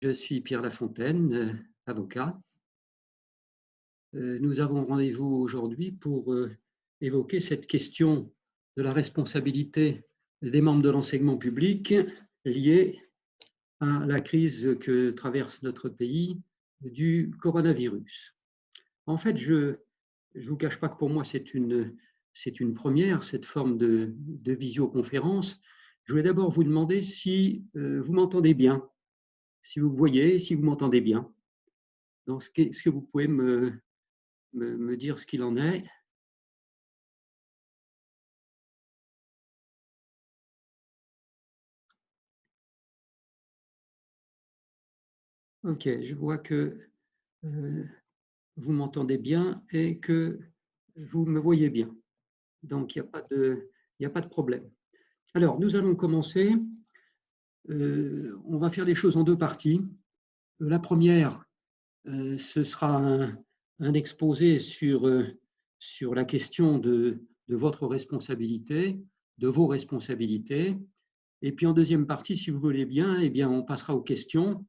Je suis Pierre Lafontaine, avocat. Nous avons rendez-vous aujourd'hui pour évoquer cette question de la responsabilité des membres de l'enseignement public liée à la crise que traverse notre pays du coronavirus. En fait, je ne vous cache pas que pour moi, c'est une première, cette forme de visioconférence. Je voulais d'abord vous demander si vous m'entendez bien, si vous voyez, si vous m'entendez bien. Donc, est-ce que vous pouvez me dire ce qu'il en est? Ok, je vois que euh, vous m'entendez bien et que vous me voyez bien. Donc, il y a pas de problème. Alors, nous allons commencer. On va faire les choses en deux parties. La première, ce sera un exposé sur la question de votre responsabilité, de vos responsabilités. Et puis en deuxième partie, si vous voulez bien, eh bien, on passera aux questions.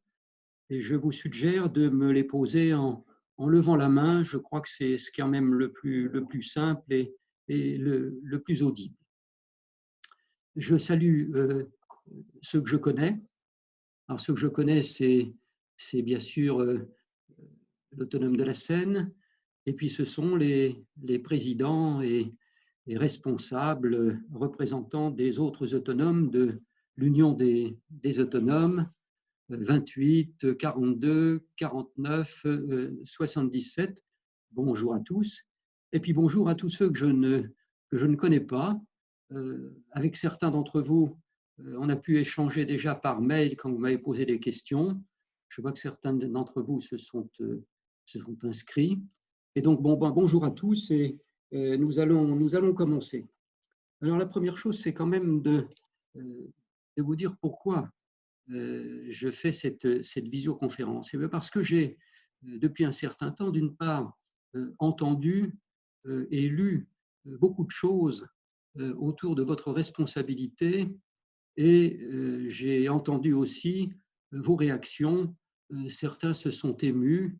Et je vous suggère de me les poser en levant la main. Je crois que c'est quand même le plus simple et le plus audible. Je salue ceux que je connais. Alors, ceux que je connais, c'est bien sûr l'autonome de la Seine, et puis ce sont les présidents et responsables, représentants des autres autonomes de l'Union des autonomes, 28, 42, 49, 77. Bonjour à tous. Et puis bonjour à tous ceux que je ne connais pas. Avec certains d'entre vous, on a pu échanger déjà par mail quand vous m'avez posé des questions. Je vois que certains d'entre vous se sont inscrits. Et donc, bonjour à tous et nous allons commencer. Alors, la première chose, c'est quand même de vous dire pourquoi je fais cette visioconférence. Parce que j'ai, depuis un certain temps, d'une part, entendu et lu beaucoup de choses autour de votre responsabilité et j'ai entendu aussi vos réactions. Certains se sont émus,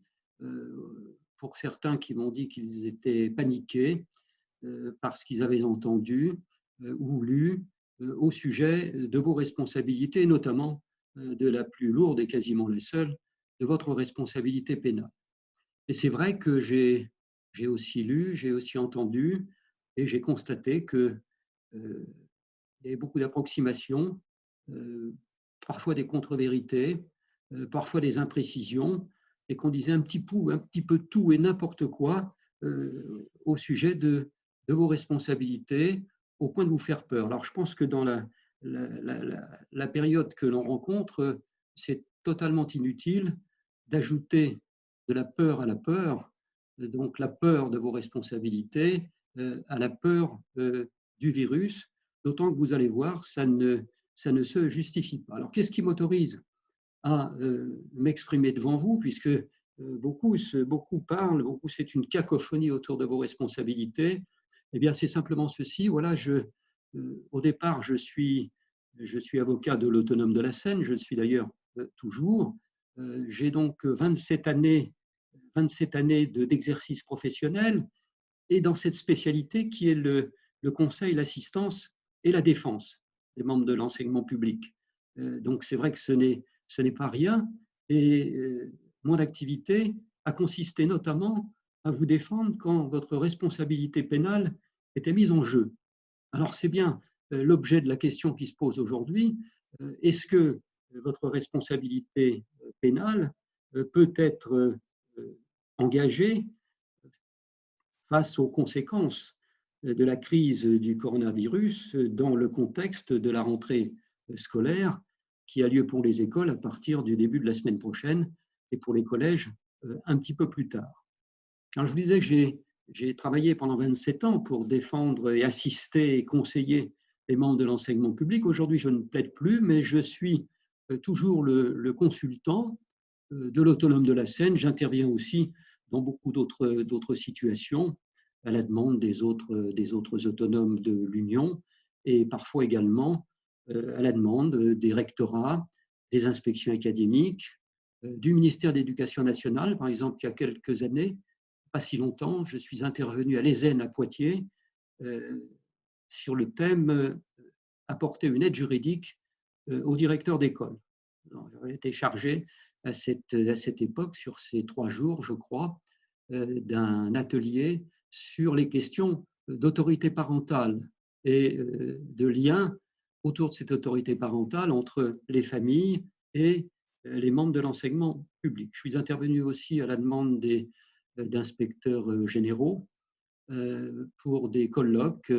pour certains qui m'ont dit qu'ils étaient paniqués parce qu'ils avaient entendu ou lu au sujet de vos responsabilités, notamment de la plus lourde et quasiment la seule, de votre responsabilité pénale. Et c'est vrai que j'ai aussi lu, j'ai aussi entendu et j'ai constaté que il y avait beaucoup d'approximations, parfois des contre-vérités, parfois des imprécisions, et qu'on disait un petit peu tout et n'importe quoi au sujet de vos responsabilités, au point de vous faire peur. Alors, je pense que dans la période que l'on rencontre, c'est totalement inutile d'ajouter de la peur à la peur, donc la peur de vos responsabilités à la peur du virus, d'autant que vous allez voir, ça ne se justifie pas. Alors, qu'est-ce qui m'autorise à m'exprimer devant vous, puisque beaucoup parlent, c'est une cacophonie autour de vos responsabilités. Eh bien, c'est simplement ceci. Voilà, au départ, je suis avocat de l'autonome de la Seine, je le suis d'ailleurs toujours. J'ai donc 27 années d'exercice professionnel et dans cette spécialité qui est le conseil, l'assistance et la défense des membres de l'enseignement public. Donc c'est vrai que ce n'est pas rien et mon activité a consisté notamment à vous défendre quand votre responsabilité pénale était mise en jeu. Alors c'est bien l'objet de la question qui se pose aujourd'hui. Est-ce que votre responsabilité pénale peut être engagée face aux conséquences de la crise du coronavirus dans le contexte de la rentrée scolaire qui a lieu pour les écoles à partir du début de la semaine prochaine et pour les collèges un petit peu plus tard. Alors, je vous disais que j'ai travaillé pendant 27 ans pour défendre et assister et conseiller les membres de l'enseignement public. Aujourd'hui, je ne plaide plus, mais je suis toujours le consultant de l'autonome de la Seine. J'interviens aussi dans beaucoup d'autres situations à la demande des autres autonomes de l'Union et parfois également à la demande des rectorats, des inspections académiques du ministère de l'Éducation nationale. Par exemple, il y a quelques années, pas si longtemps, je suis intervenu à l'ESN à Poitiers sur le thème apporter une aide juridique au directeur d'école. J'avais été chargé à cette époque, sur ces 3 jours, je crois, d'un atelier sur les questions d'autorité parentale et de lien autour de cette autorité parentale entre les familles et les membres de l'enseignement public. Je suis intervenu aussi à la demande d'inspecteurs généraux pour des colloques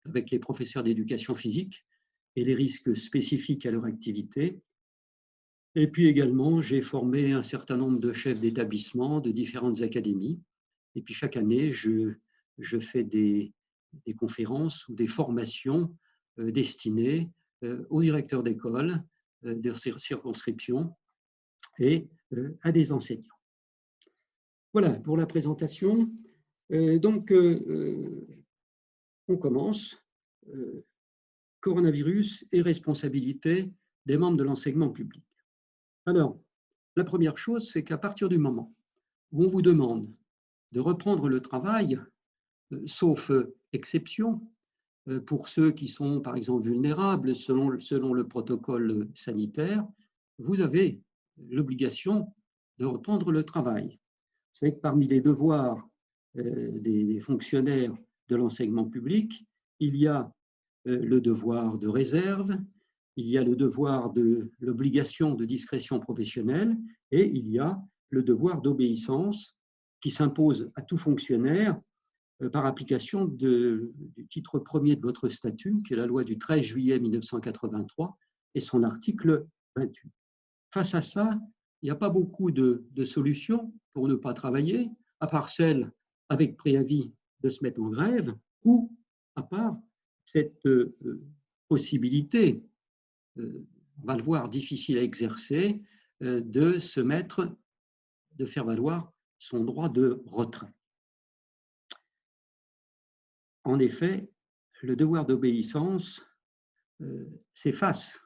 avec les professeurs d'éducation physique et les risques spécifiques à leur activité. Et puis également, j'ai formé un certain nombre de chefs d'établissement de différentes académies. Et puis chaque année, je fais des conférences ou des formations destinées aux directeurs d'école, de circonscription et à des enseignants. Voilà pour la présentation. Donc, on commence. Coronavirus et responsabilité des membres de l'enseignement public. Alors, la première chose, c'est qu'à partir du moment où on vous demande de reprendre le travail, sauf exception, pour ceux qui sont, par exemple, vulnérables selon le protocole sanitaire, vous avez l'obligation de reprendre le travail. Vous savez que parmi les devoirs des fonctionnaires de l'enseignement public, il y a le devoir de réserve, il y a le devoir de l'obligation de discrétion professionnelle et il y a le devoir d'obéissance qui s'impose à tout fonctionnaire par application du titre premier de votre statut, qui est la loi du 13 juillet 1983 et son article 28. Face à ça, il n'y a pas beaucoup de solutions pour ne pas travailler, à part celle avec préavis de se mettre en grève ou à part cette possibilité, on va le voir, difficile à exercer, de faire valoir son droit de retrait. En effet, le devoir d'obéissance s'efface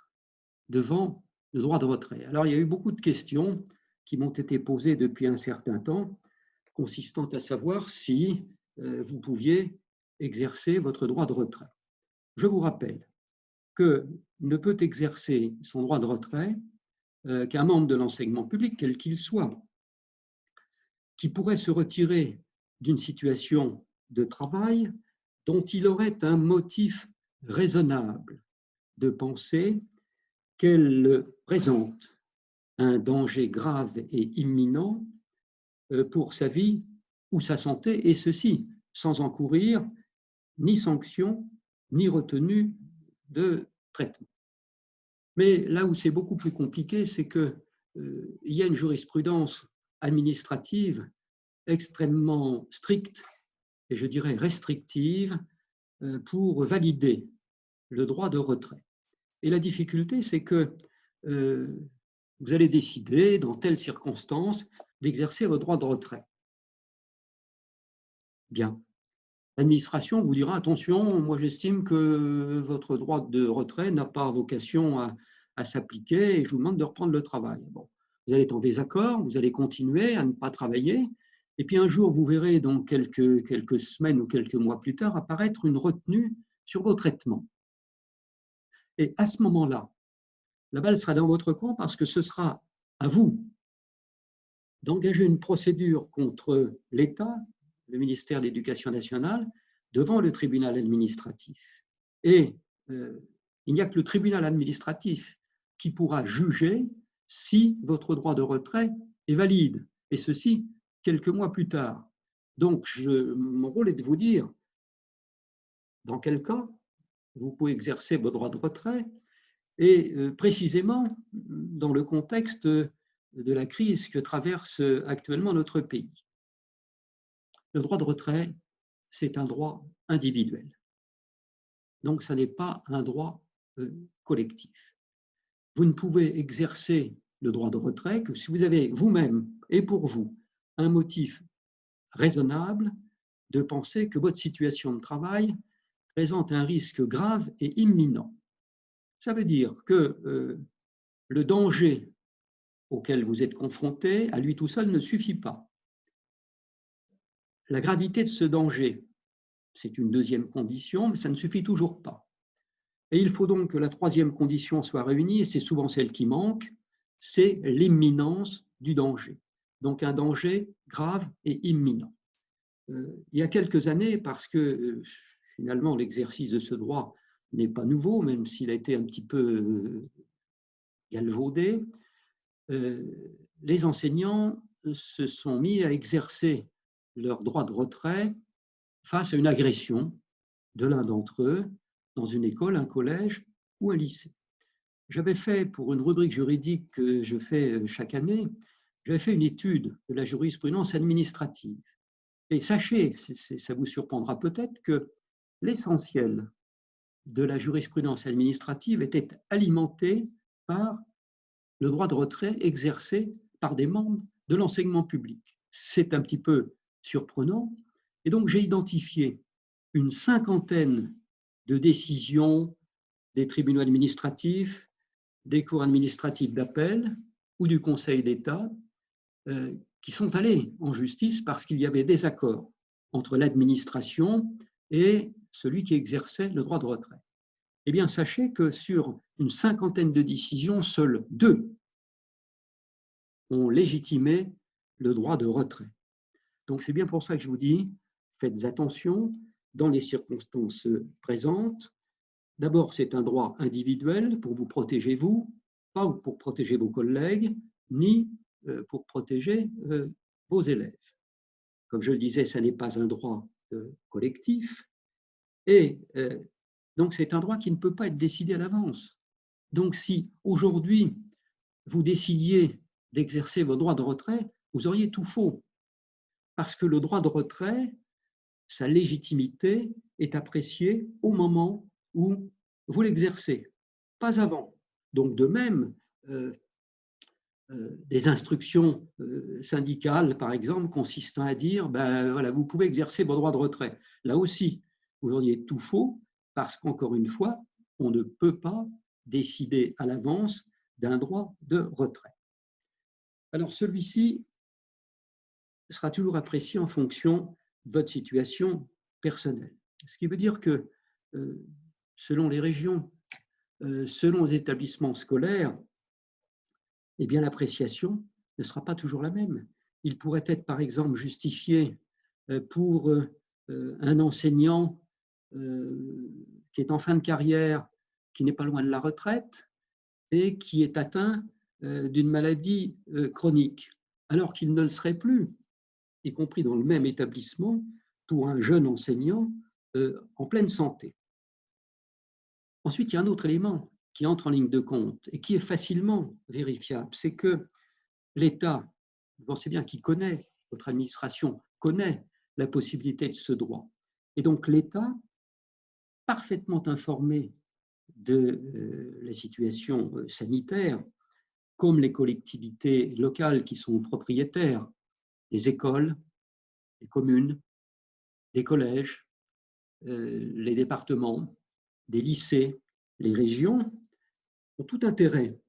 devant le droit de retrait. Alors, il y a eu beaucoup de questions qui m'ont été posées depuis un certain temps, consistant à savoir si vous pouviez exercer votre droit de retrait. Je vous rappelle que ne peut exercer son droit de retrait qu'un membre de l'enseignement public, quel qu'il soit, qui pourrait se retirer d'une situation de travail dont il aurait un motif raisonnable de penser qu'elle présente un danger grave et imminent pour sa vie ou sa santé, et ceci sans encourir ni sanction, ni retenue de traitement. Mais là où c'est beaucoup plus compliqué, c'est qu'il y a une jurisprudence administrative extrêmement stricte, et je dirais restrictive, pour valider le droit de retrait. Et la difficulté, c'est que vous allez décider, dans telle circonstance, d'exercer votre droit de retrait. Bien. L'administration vous dira, attention, moi j'estime que votre droit de retrait n'a pas vocation à s'appliquer et je vous demande de reprendre le travail. Bon. Vous allez être en désaccord, vous allez continuer à ne pas travailler, et puis un jour, vous verrez, donc quelques semaines ou quelques mois plus tard, apparaître une retenue sur vos traitements. Et à ce moment-là, la balle sera dans votre camp parce que ce sera à vous d'engager une procédure contre l'État, le ministère de l'Éducation nationale, devant le tribunal administratif. Et il n'y a que le tribunal administratif qui pourra juger si votre droit de retrait est valide, et ceci quelques mois plus tard. Donc, mon rôle est de vous dire dans quel cas vous pouvez exercer vos droits de retrait, et précisément dans le contexte de la crise que traverse actuellement notre pays. Le droit de retrait, c'est un droit individuel. Donc, ça n'est pas un droit collectif. Vous ne pouvez exercer le droit de retrait que si vous avez vous-même et pour vous un motif raisonnable de penser que votre situation de travail présente un risque grave et imminent. Ça veut dire que le danger auquel vous êtes confronté, à lui tout seul, ne suffit pas. La gravité de ce danger, c'est une deuxième condition, mais ça ne suffit toujours pas. Et il faut donc que la troisième condition soit réunie, et c'est souvent celle qui manque, c'est l'imminence du danger. Donc un danger grave et imminent. Il y a quelques années, parce que finalement l'exercice de ce droit n'est pas nouveau, même s'il a été un petit peu galvaudé, les enseignants se sont mis à exercer leur droit de retrait face à une agression de l'un d'entre eux dans une école, un collège ou un lycée. J'avais fait, pour une rubrique juridique que je fais chaque année, j'avais fait une étude de la jurisprudence administrative. Et sachez, ça vous surprendra peut-être, que l'essentiel de la jurisprudence administrative était alimenté par le droit de retrait exercé par des membres de l'enseignement public. C'est un petit peu surprenant. Et donc, j'ai identifié une cinquantaine de décisions des tribunaux administratifs, des cours administratifs d'appel ou du Conseil d'État qui sont allés en justice parce qu'il y avait des accords entre l'administration et celui qui exerçait le droit de retrait. Eh bien, sachez que sur une cinquantaine de décisions, seules 2 ont légitimé le droit de retrait. Donc, c'est bien pour ça que je vous dis, faites attention dans les circonstances présentes. D'abord, c'est un droit individuel pour vous protéger vous, pas pour protéger vos collègues, ni pour protéger vos élèves. Comme je le disais, ça n'est pas un droit collectif, et donc c'est un droit qui ne peut pas être décidé à l'avance. Donc si aujourd'hui vous décidiez d'exercer vos droits de retrait, vous auriez tout faux, parce que le droit de retrait, sa légitimité est appréciée au moment où vous l'exercez, pas avant. Donc de même, des instructions syndicales, par exemple, consistant à dire ben, voilà, vous pouvez exercer vos droits de retrait. Là aussi, vous auriez tout faux, parce qu'encore une fois, on ne peut pas décider à l'avance d'un droit de retrait. Alors celui-ci sera toujours apprécié en fonction de votre situation personnelle. Ce qui veut dire que selon les régions, selon les établissements scolaires, eh bien l'appréciation ne sera pas toujours la même. Il pourrait être, par exemple, justifié pour un enseignant qui est en fin de carrière, qui n'est pas loin de la retraite et qui est atteint d'une maladie chronique, alors qu'il ne le serait plus, y compris dans le même établissement, pour un jeune enseignant en pleine santé. Ensuite, il y a un autre élément qui entre en ligne de compte et qui est facilement vérifiable, c'est que l'État, vous pensez bien qu'il connaît, votre administration connaît la possibilité de ce droit. Et donc l'État, parfaitement informé de la situation sanitaire, comme les collectivités locales qui sont propriétaires des écoles, des communes, des collèges, les départements, des lycées, les régions, ont tout intérêt,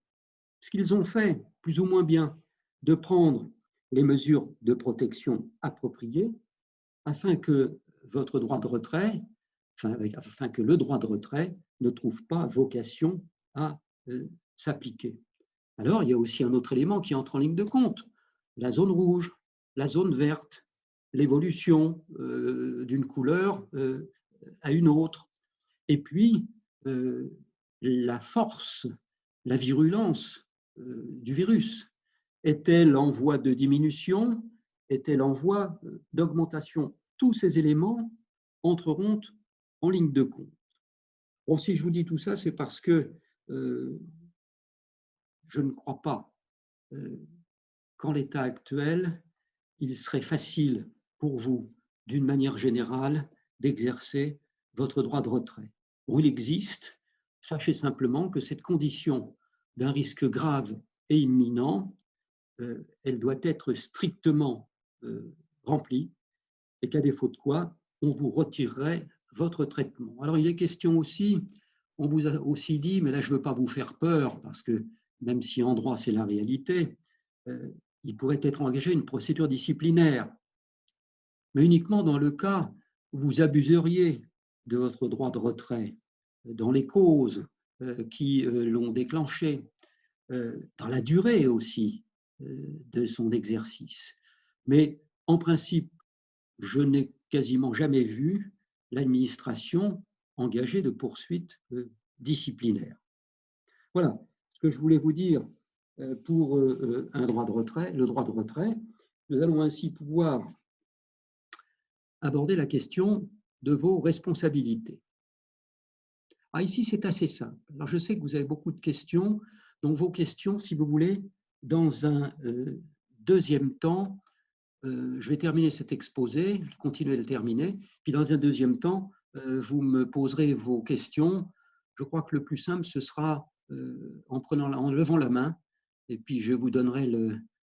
ce qu'ils ont fait plus ou moins bien, de prendre les mesures de protection appropriées afin que votre droit de retrait, afin que le droit de retrait ne trouve pas vocation à s'appliquer. Alors, il y a aussi un autre élément qui entre en ligne de compte, la zone rouge, la zone verte, l'évolution d'une couleur à une autre, et puis la force, la virulence du virus. Est-elle en voie de diminution? Est-elle en voie d'augmentation? Tous ces éléments entreront en ligne de compte. Bon, si je vous dis tout ça, c'est parce que je ne crois pas qu'en l'état actuel, il serait facile pour vous, d'une manière générale, d'exercer votre droit de retrait. Bon, il existe. Sachez simplement que cette condition d'un risque grave et imminent, elle doit être strictement remplie et qu'à défaut de quoi, on vous retirerait votre traitement. Alors, il est question aussi, on vous a aussi dit, mais là, je ne veux pas vous faire peur, parce que même si en droit, c'est la réalité, il pourrait être engagé une procédure disciplinaire, mais uniquement dans le cas où vous abuseriez de votre droit de retrait, dans les causes qui l'ont déclenché, dans la durée aussi de son exercice. Mais en principe, je n'ai quasiment jamais vu l'administration engager de poursuites disciplinaires. Voilà ce que je voulais vous dire pour un droit de retrait, le droit de retrait. Nous allons ainsi pouvoir aborder la question de vos responsabilités. Ah, ici, c'est assez simple. Alors, je sais que vous avez beaucoup de questions, donc vos questions, si vous voulez, dans un deuxième temps, je vais terminer cet exposé, je vais continuer de le terminer, puis dans un deuxième temps, vous me poserez vos questions. Je crois que le plus simple, ce sera en levant la main, et puis je vous donnerai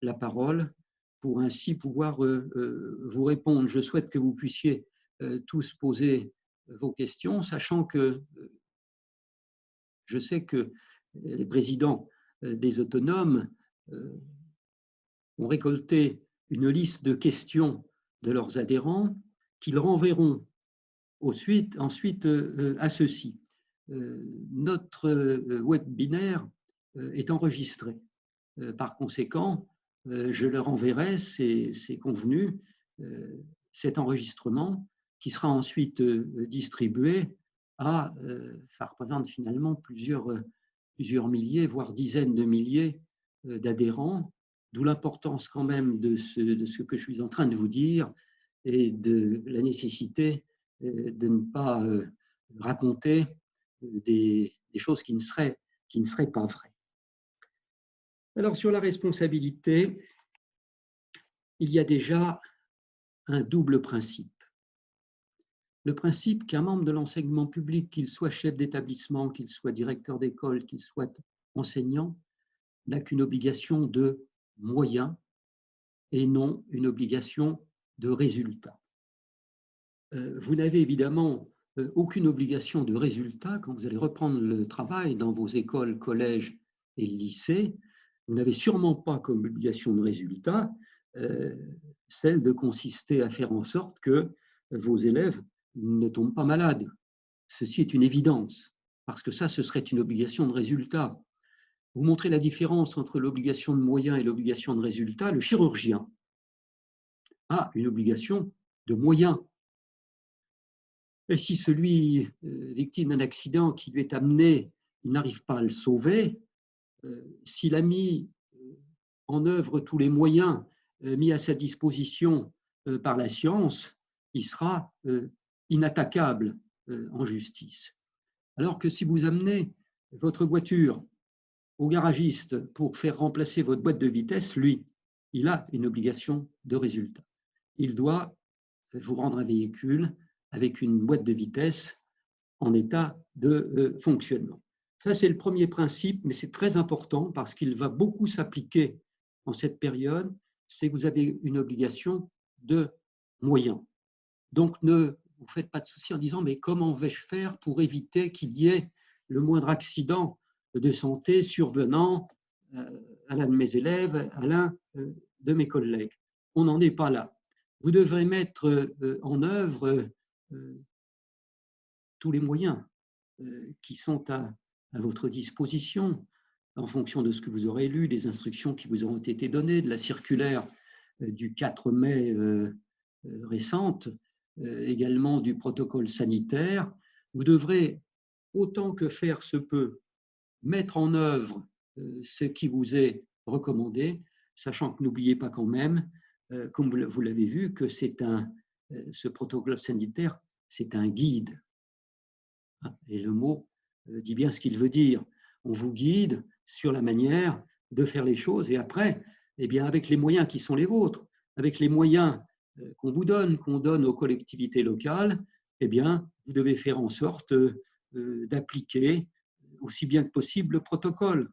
la parole pour ainsi pouvoir vous répondre. Je souhaite que vous puissiez tous poser vos questions, sachant que je sais que les présidents des autonomes ont récolté une liste de questions de leurs adhérents qu'ils renverront ensuite à ceux-ci. Notre webinaire est enregistré. Par conséquent, je leur enverrai, c'est convenu, cet enregistrement qui sera ensuite distribué à, ça représente finalement plusieurs milliers, voire dizaines de milliers d'adhérents, d'où l'importance quand même de ce que je suis en train de vous dire et de la nécessité de ne pas raconter des choses qui ne seraient pas vraies. Alors, sur la responsabilité, il y a déjà un double principe. Le principe qu'un membre de l'enseignement public, qu'il soit chef d'établissement, qu'il soit directeur d'école, qu'il soit enseignant, n'a qu'une obligation de moyens et non une obligation de résultat. Vous n'avez évidemment aucune obligation de résultat quand vous allez reprendre le travail dans vos écoles, collèges et lycées. Vous n'avez sûrement pas comme obligation de résultat celle de consister à faire en sorte que vos élèves ne tombent pas malades. Ceci est une évidence, parce que ça, ce serait une obligation de résultat. Vous montrez la différence entre l'obligation de moyens et l'obligation de résultat. Le chirurgien a une obligation de moyens. Et si celui victime d'un accident qui lui est amené, il n'arrive pas à le sauver, s'il a mis en œuvre tous les moyens mis à sa disposition par la science, il sera inattaquable en justice. Alors que si vous amenez votre voiture au garagiste pour faire remplacer votre boîte de vitesse, lui, il a une obligation de résultat. Il doit vous rendre un véhicule avec une boîte de vitesse en état de fonctionnement. Ça, c'est le premier principe, mais c'est très important parce qu'il va beaucoup s'appliquer en cette période, c'est que vous avez une obligation de moyens. Donc, ne vous faites pas de soucis en disant « mais comment vais-je faire pour éviter qu'il y ait le moindre accident de santé survenant à l'un de mes élèves, à l'un de mes collègues ?» On n'en est pas là. Vous devrez mettre en œuvre tous les moyens qui sont à votre disposition en fonction de ce que vous aurez lu, des instructions qui vous auront été données, de la circulaire du 4 mai récente, également du protocole sanitaire. Vous devrez, autant que faire se peut, mettre en œuvre ce qui vous est recommandé, sachant que n'oubliez pas quand même, comme vous l'avez vu, que ce protocole sanitaire, c'est un guide. Et le mot dit bien ce qu'il veut dire. On vous guide sur la manière de faire les choses et après, eh bien, avec les moyens qui sont les vôtres, avec les moyens qu'on vous donne, qu'on donne aux collectivités locales, eh bien, vous devez faire en sorte d'appliquer aussi bien que possible le protocole.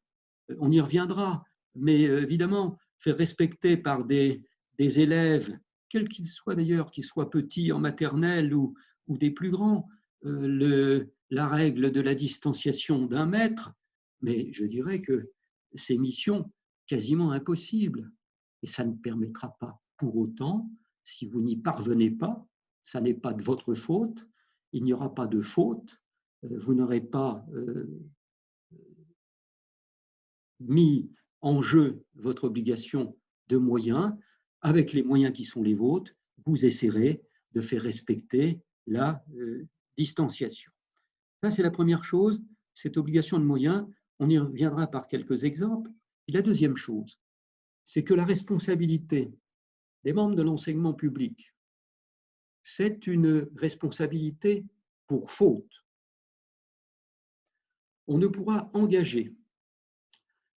On y reviendra, mais évidemment, faire respecter par des élèves, quels qu'ils soient d'ailleurs, qu'ils soient petits en maternelle ou des plus grands, la règle de la distanciation d'1 mètre, mais je dirais que ces missions quasiment impossible. Et ça ne permettra pas pour autant, si vous n'y parvenez pas, ça n'est pas de votre faute, il n'y aura pas de faute, vous n'aurez pas mis en jeu votre obligation de moyens. Avec les moyens qui sont les vôtres, vous essaierez de faire respecter la distanciation. Ça, c'est la première chose, cette obligation de moyens. On y reviendra par quelques exemples. Et la deuxième chose, c'est que la responsabilité des membres de l'enseignement public, c'est une responsabilité pour faute. On ne pourra engager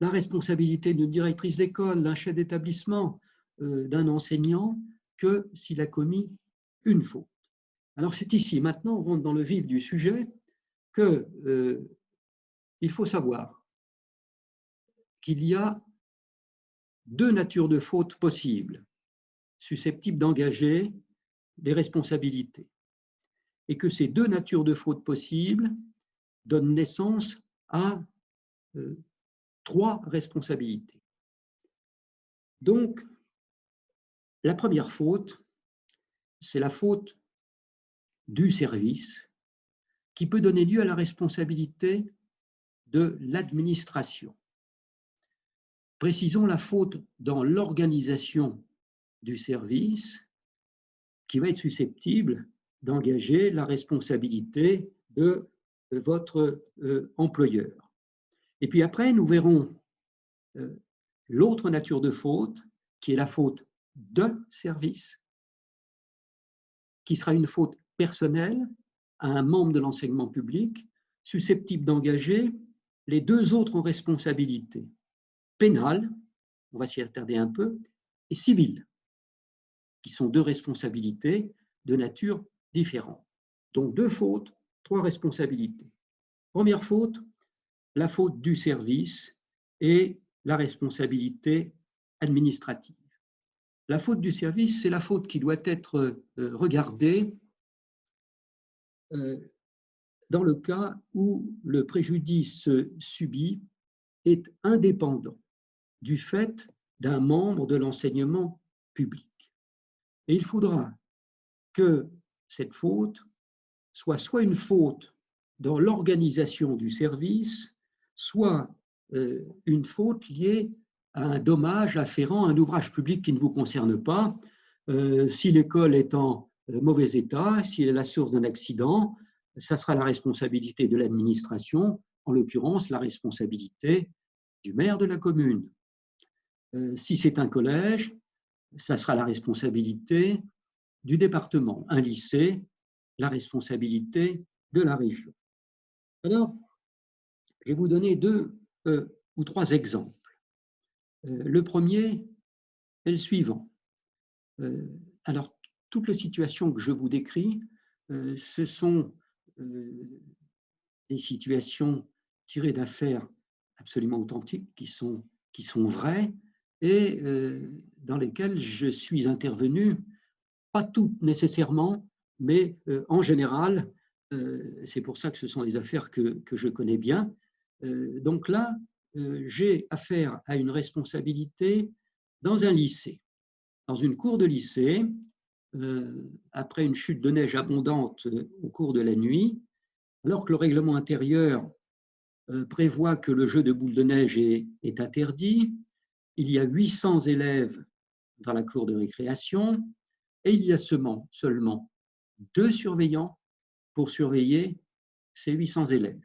la responsabilité d'une directrice d'école, d'un chef d'établissement, d'un enseignant, que s'il a commis une faute. Alors c'est ici, maintenant, on rentre dans le vif du sujet, qu'il faut savoir qu'il y a deux natures de fautes possibles, susceptibles d'engager des responsabilités, et que ces deux natures de fautes possibles donnent naissance à trois responsabilités. Donc, la première faute, c'est la faute du service qui peut donner lieu à la responsabilité de l'administration. Précisons la faute dans l'organisation du service qui va être susceptible d'engager la responsabilité de votre employeur. Et puis après, nous verrons l'autre nature de faute, qui est la faute de service, qui sera une faute personnelle à un membre de l'enseignement public, susceptible d'engager les deux autres responsabilités, pénale, on va s'y attarder un peu, et civile, qui sont deux responsabilités de nature différente. Donc deux fautes, trois responsabilités. Première faute, la faute du service et la responsabilité administrative. La faute du service, c'est la faute qui doit être regardée dans le cas où le préjudice subi est indépendant du fait d'un membre de l'enseignement public. Et il faudra que cette faute soit une faute dans l'organisation du service, soit une faute liée à un dommage afférent à un ouvrage public qui ne vous concerne pas. Si l'école est en mauvais état, si elle est la source d'un accident, ça sera la responsabilité de l'administration, en l'occurrence la responsabilité du maire de la commune. Si c'est un collège, ça sera la responsabilité du département. Un lycée, la responsabilité de la région. Alors, je vais vous donner deux ou trois exemples. Le premier est le suivant. Alors, toutes les situations que je vous décris, ce sont des situations tirées d'affaires absolument authentiques, qui sont vraies, et dans lesquelles je suis intervenu, pas toutes nécessairement, mais en général, c'est pour ça que ce sont des affaires que je connais bien. Donc là, j'ai affaire à une responsabilité dans un lycée, dans une cour de lycée, après une chute de neige abondante au cours de la nuit, alors que le règlement intérieur prévoit que le jeu de boules de neige est interdit. Il y a 800 élèves dans la cour de récréation et il y a seulement 2 surveillants pour surveiller ces 800 élèves.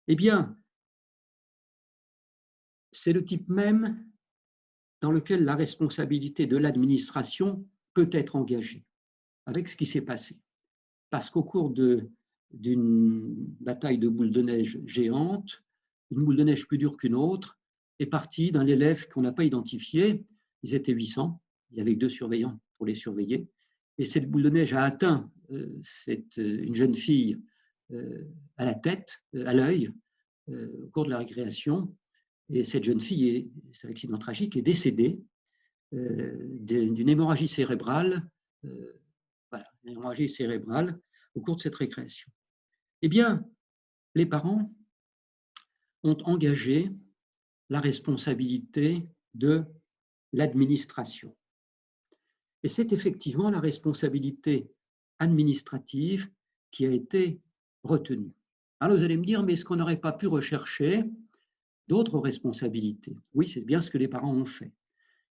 Eh bien, c'est le type même dans lequel la responsabilité de l'administration peut être engagée, avec ce qui s'est passé. Parce qu'au cours d'une bataille de boules de neige géante, une boule de neige plus dure qu'une autre est partie d'un élève qu'on n'a pas identifié. Ils étaient 800, il y avait 2 surveillants pour les surveiller. Et cette boule de neige a atteint une jeune fille à la tête, à l'œil, au cours de la récréation. Et cette jeune fille, c'est un accident tragique, est décédée d'une hémorragie cérébrale, une hémorragie cérébrale au cours de cette récréation. Eh bien, les parents ont engagé la responsabilité de l'administration. Et c'est effectivement la responsabilité administrative qui a été retenue. Alors vous allez me dire, mais est-ce qu'on n'aurait pas pu rechercher d'autres responsabilités? Oui, c'est bien ce que les parents ont fait.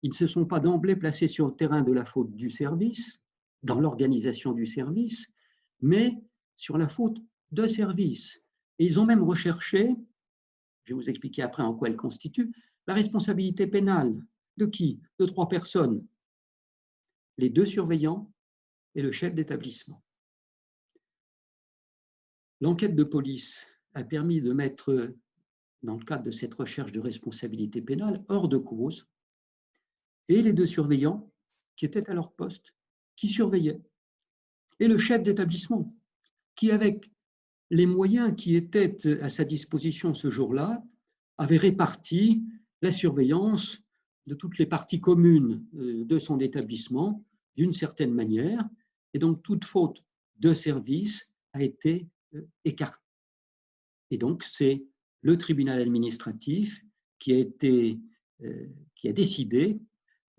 Ils ne se sont pas d'emblée placés sur le terrain de la faute du service, dans l'organisation du service, mais sur la faute de service. Et ils ont même recherché, je vais vous expliquer après en quoi elle constitue, la responsabilité pénale. De qui? De 3 personnes, les 2 surveillants et le chef d'établissement. L'enquête de police a permis de mettre, dans le cadre de cette recherche de responsabilité pénale, hors de cause, et les 2 surveillants qui étaient à leur poste, qui surveillaient, et le chef d'établissement, qui, avec les moyens qui étaient à sa disposition ce jour-là, avait réparti la surveillance de toutes les parties communes de son établissement d'une certaine manière, et donc toute faute de service a été écartée. Et donc c'est le tribunal administratif qui a décidé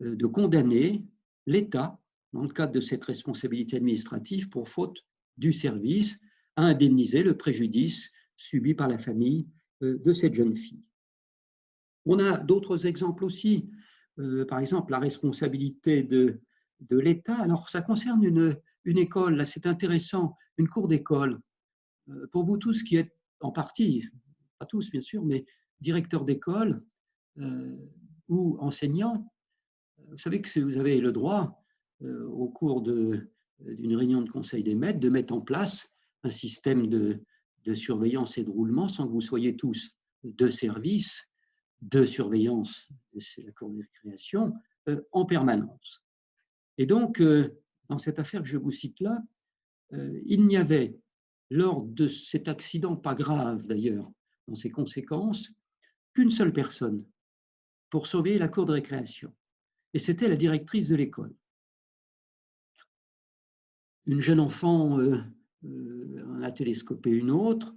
de condamner l'État, dans le cadre de cette responsabilité administrative pour faute du service, à indemniser le préjudice subi par la famille de cette jeune fille. On a d'autres exemples aussi, par exemple la responsabilité de l'État. Alors ça concerne une école, là c'est intéressant, une cour d'école. Pour vous tous qui êtes en partie, pas tous bien sûr, mais directeurs d'école ou enseignants, vous savez que vous avez le droit, au cours d'une réunion de conseil des maîtres, de mettre en place un système de surveillance et de roulement sans que vous soyez tous de service, de surveillance de la cour de récréation en permanence. Et donc, dans cette affaire que je vous cite là, il n'y avait, lors de cet accident, pas grave d'ailleurs, dans ses conséquences, qu'une seule personne pour surveiller la cour de récréation. Et c'était la directrice de l'école. Une jeune enfant en a télescopé une autre.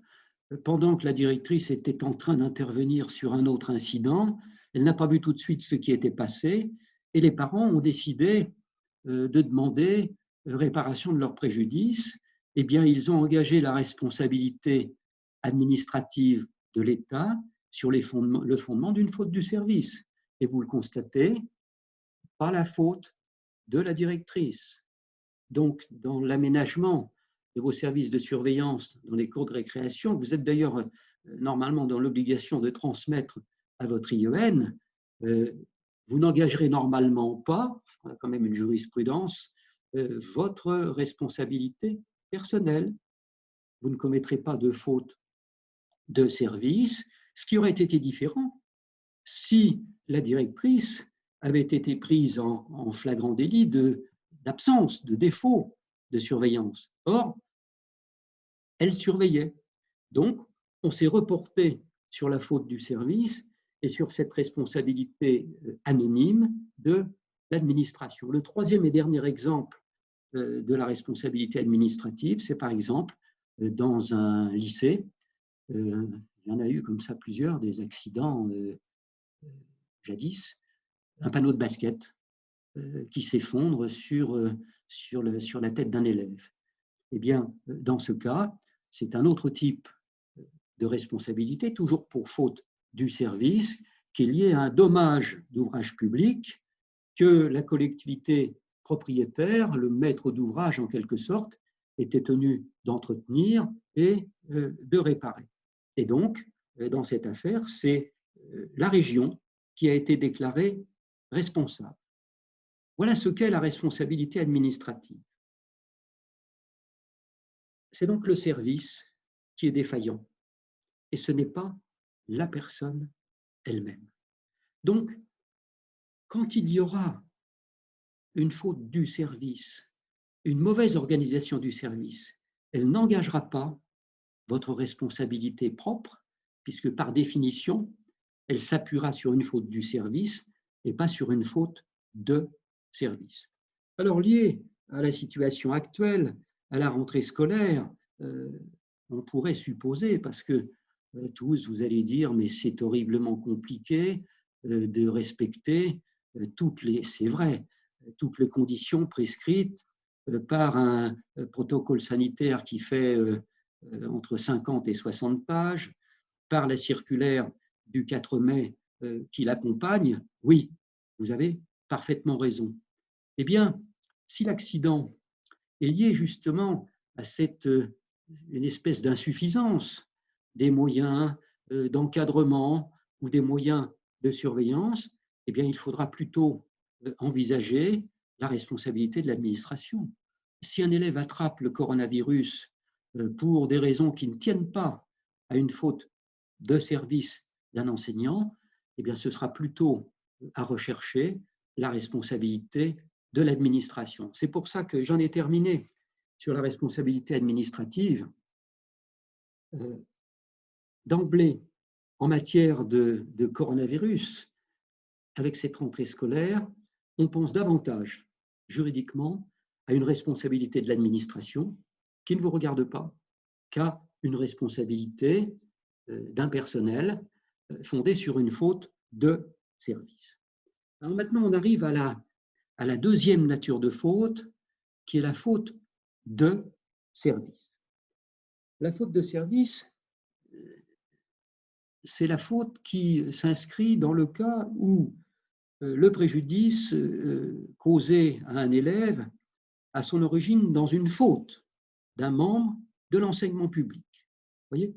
Pendant que la directrice était en train d'intervenir sur un autre incident, elle n'a pas vu tout de suite ce qui était passé et les parents ont décidé de demander réparation de leur préjudice. Eh bien, ils ont engagé la responsabilité administrative de l'État sur le fondement d'une faute du service. Et vous le constatez, pas la faute de la directrice. Donc, dans l'aménagement de vos services de surveillance dans les cours de récréation, vous êtes d'ailleurs normalement dans l'obligation de transmettre à votre IEN, vous n'engagerez normalement pas, il y a quand même une jurisprudence, votre responsabilité personnelle. Vous ne commettrez pas de faute de service, ce qui aurait été différent si la directrice avait été prise en flagrant délit d'absence, de défaut de surveillance. Or, elle surveillait. Donc, on s'est reporté sur la faute du service et sur cette responsabilité anonyme de l'administration. Le troisième et dernier exemple de la responsabilité administrative, c'est par exemple dans un lycée, il y en a eu comme ça plusieurs, des accidents jadis, un panneau de basket qui s'effondre sur la tête d'un élève. Eh bien, dans ce cas, c'est un autre type de responsabilité, toujours pour faute du service, qui est lié à un dommage d'ouvrage public que la collectivité propriétaire, le maître d'ouvrage en quelque sorte, était tenu d'entretenir et de réparer. Et donc, dans cette affaire, c'est la région qui a été déclarée responsable. Voilà ce qu'est la responsabilité administrative. C'est donc le service qui est défaillant et ce n'est pas la personne elle-même. Donc, quand il y aura une faute du service, une mauvaise organisation du service, elle n'engagera pas votre responsabilité propre, puisque par définition, elle s'appuiera sur une faute du service et pas sur une faute de service. Alors, lié à la situation actuelle, à la rentrée scolaire, on pourrait supposer, parce que tous, vous allez dire, mais c'est horriblement compliqué de respecter c'est vrai, toutes les conditions prescrites par un protocole sanitaire qui fait entre 50 et 60 pages, par la circulaire du 4 mai qui l'accompagne. Oui, vous avez parfaitement raison. Eh bien, si l'accident est lié justement à une espèce d'insuffisance des moyens d'encadrement ou des moyens de surveillance, eh bien, il faudra plutôt envisager la responsabilité de l'administration. Si un élève attrape le coronavirus pour des raisons qui ne tiennent pas à une faute de service d'un enseignant, eh bien, ce sera plutôt à rechercher la responsabilité de l'administration. C'est pour ça que j'en ai terminé sur la responsabilité administrative. D'emblée, en matière de coronavirus, avec cette rentrée scolaire, on pense davantage juridiquement à une responsabilité de l'administration qui ne vous regarde pas qu'à une responsabilité d'un personnel fondée sur une faute de service. Alors maintenant, on arrive à la deuxième nature de faute, qui est la faute de service. La faute de service, c'est la faute qui s'inscrit dans le cas où le préjudice causé à un élève a son origine dans une faute d'un membre de l'enseignement public. Vous voyez ?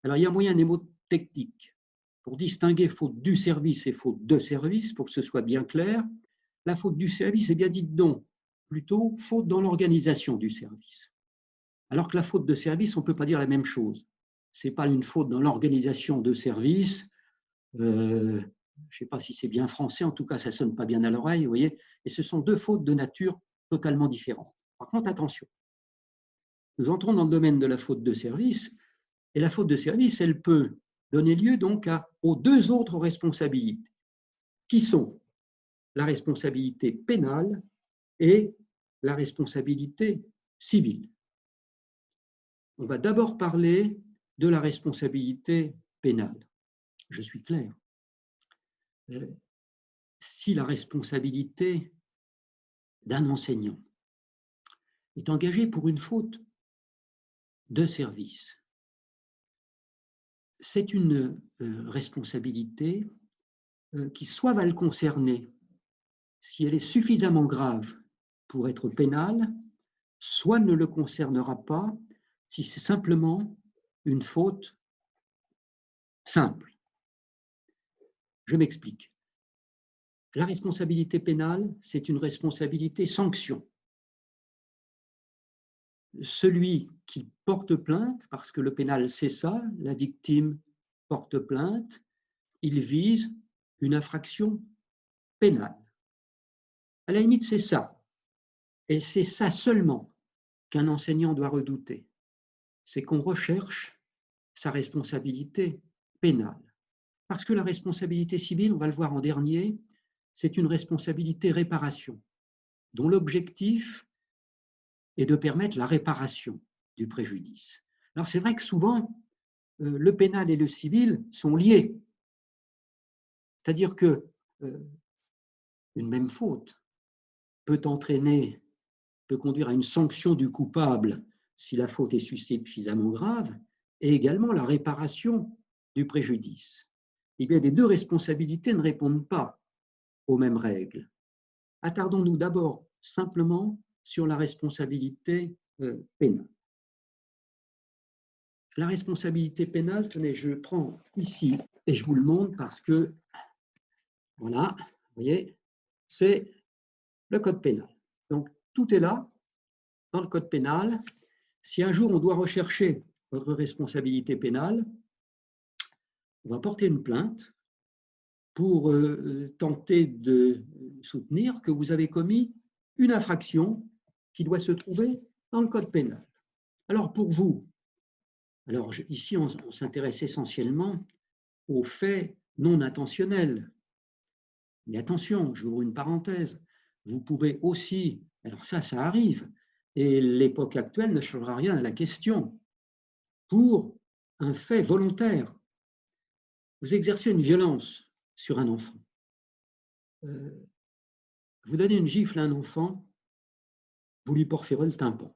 Alors, il y a un moyen mnémotechnique pour distinguer faute du service et faute de service, pour que ce soit bien clair. La faute du service est bien dite donc plutôt faute dans l'organisation du service. Alors que la faute de service, on ne peut pas dire la même chose. Ce n'est pas une faute dans l'organisation de service. Je ne sais pas si c'est bien français, en tout cas, ça ne sonne pas bien à l'oreille, vous voyez. Et ce sont deux fautes de nature totalement différentes. Par contre, attention, nous entrons dans le domaine de la faute de service, et la faute de service, elle peut donner lieu donc aux deux autres responsabilités, qui sont la responsabilité pénale et la responsabilité civile. On va d'abord parler de la responsabilité pénale. Je suis clair. Si la responsabilité d'un enseignant est engagée pour une faute de service, c'est une responsabilité qui soit va le concerner si elle est suffisamment grave pour être pénale, soit ne le concernera pas si c'est simplement une faute simple. Je m'explique. La responsabilité pénale, c'est une responsabilité sanction. Celui qui porte plainte, parce que le pénal c'est ça, la victime porte plainte, il vise une infraction pénale. À la limite, c'est ça. Et c'est ça seulement qu'un enseignant doit redouter. C'est qu'on recherche sa responsabilité pénale. Parce que la responsabilité civile, on va le voir en dernier, c'est une responsabilité réparation, dont l'objectif est de permettre la réparation du préjudice. Alors c'est vrai que souvent, le pénal et le civil sont liés. C'est-à-dire que une même faute peut conduire à une sanction du coupable si la faute est suffisamment grave, et également la réparation du préjudice. Eh bien, les deux responsabilités ne répondent pas aux mêmes règles. Attardons-nous d'abord simplement sur la responsabilité pénale. La responsabilité pénale, tenez, je prends ici et je vous le montre parce que, voilà, vous voyez, c'est le code pénal. Donc, tout est là, dans le code pénal. Si un jour on doit rechercher votre responsabilité pénale, on va porter une plainte pour tenter de soutenir que vous avez commis une infraction qui doit se trouver dans le code pénal. Alors pour vous, ici on s'intéresse essentiellement aux faits non intentionnels. Mais attention, j'ouvre une parenthèse, vous pouvez aussi, alors ça arrive, et l'époque actuelle ne changera rien à la question, pour un fait volontaire. Vous exercez une violence sur un enfant. Vous donnez une gifle à un enfant, vous lui perforez le tympan.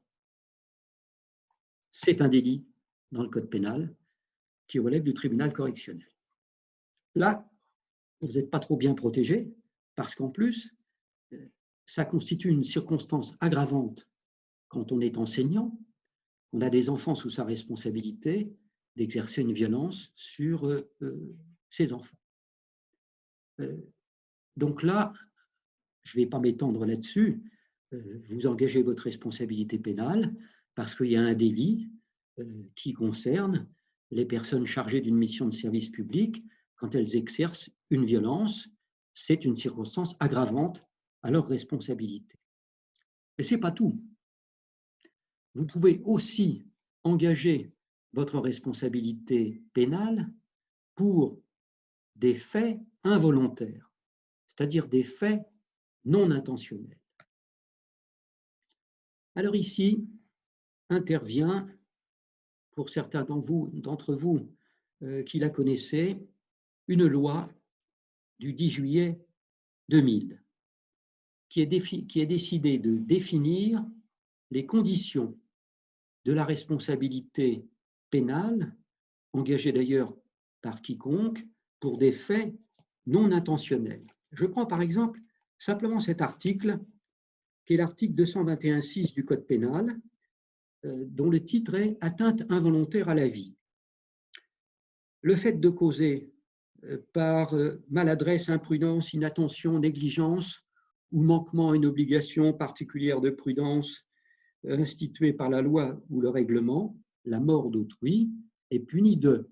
C'est un délit dans le code pénal qui relève du tribunal correctionnel. Là, vous n'êtes pas trop bien protégé parce qu'en plus, ça constitue une circonstance aggravante quand on est enseignant. On a des enfants sous sa responsabilité d'exercer une violence sur ses enfants. Donc là, je ne vais pas m'étendre là-dessus, vous engagez votre responsabilité pénale parce qu'il y a un délit qui concerne les personnes chargées d'une mission de service public quand elles exercent une violence. C'est une circonstance aggravante à leur responsabilité. Mais ce n'est pas tout. Vous pouvez aussi engager votre responsabilité pénale pour des faits involontaires, c'est-à-dire des faits non intentionnels. Alors ici, intervient, pour certains d'entre vous qui la connaissaient, une loi du 10 juillet 2000 qui est décidée de définir les conditions de la responsabilité pénale, engagée d'ailleurs par quiconque, pour des faits non intentionnels. Je prends par exemple simplement cet article, qui est l'article 221.6 du Code pénal, dont le titre est « Atteinte involontaire à la vie ». Le fait de causer par maladresse, imprudence, inattention, négligence ou manquement à une obligation particulière de prudence instituée par la loi ou le règlement, la mort d'autrui est punie donc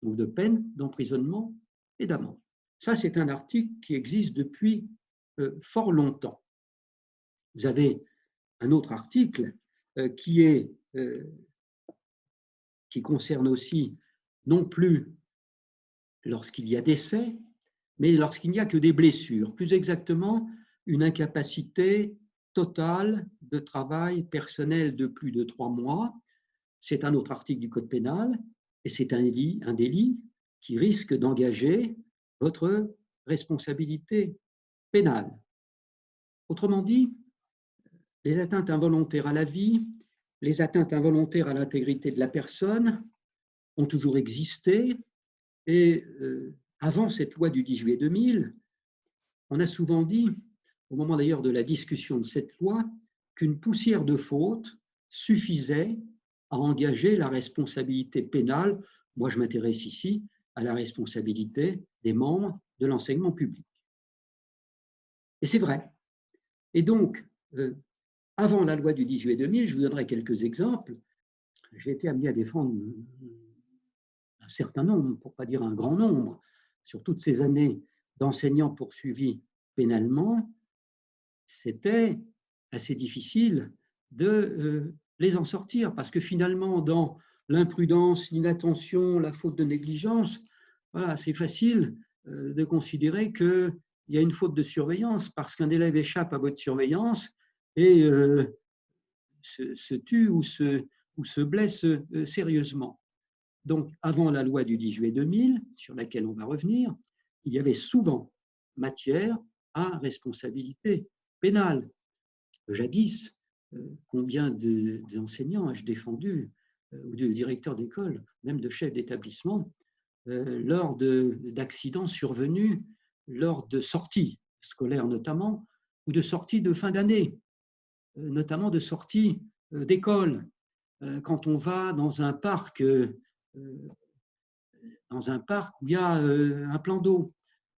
de peine d'emprisonnement et d'amende. Ça, c'est un article qui existe depuis fort longtemps. Vous avez un autre article qui concerne aussi non plus lorsqu'il y a décès, mais lorsqu'il n'y a que des blessures, plus exactement une incapacité totale de travail personnel de plus de 3 mois. C'est un autre article du Code pénal et c'est un délit qui risque d'engager votre responsabilité pénale. Autrement dit, les atteintes involontaires à la vie, les atteintes involontaires à l'intégrité de la personne ont toujours existé et avant cette loi du 10 juillet 2000, on a souvent dit, au moment d'ailleurs de la discussion de cette loi, qu'une poussière de faute suffisait à engager la responsabilité pénale. Moi, je m'intéresse ici à la responsabilité des membres de l'enseignement public. Et c'est vrai. Et donc, avant la loi du 10 juillet 2000, je vous donnerai quelques exemples. J'ai été amené à défendre un certain nombre, pour ne pas dire un grand nombre, sur toutes ces années d'enseignants poursuivis pénalement. C'était assez difficile de les en sortir, parce que finalement, dans l'imprudence, l'inattention, la faute de négligence, voilà, c'est facile de considérer qu'il y a une faute de surveillance, parce qu'un élève échappe à votre surveillance et se tue ou se blesse sérieusement. Donc, avant la loi du 10 juillet 2000, sur laquelle on va revenir, il y avait souvent matière à responsabilité pénale. Jadis, combien d'enseignants ai-je défendu, ou de directeurs d'école, même de chefs d'établissement, lors d'accidents survenus lors de sorties scolaires notamment, ou de sorties de fin d'année, notamment de sorties d'école. Quand on va dans un parc où il y a un plan d'eau,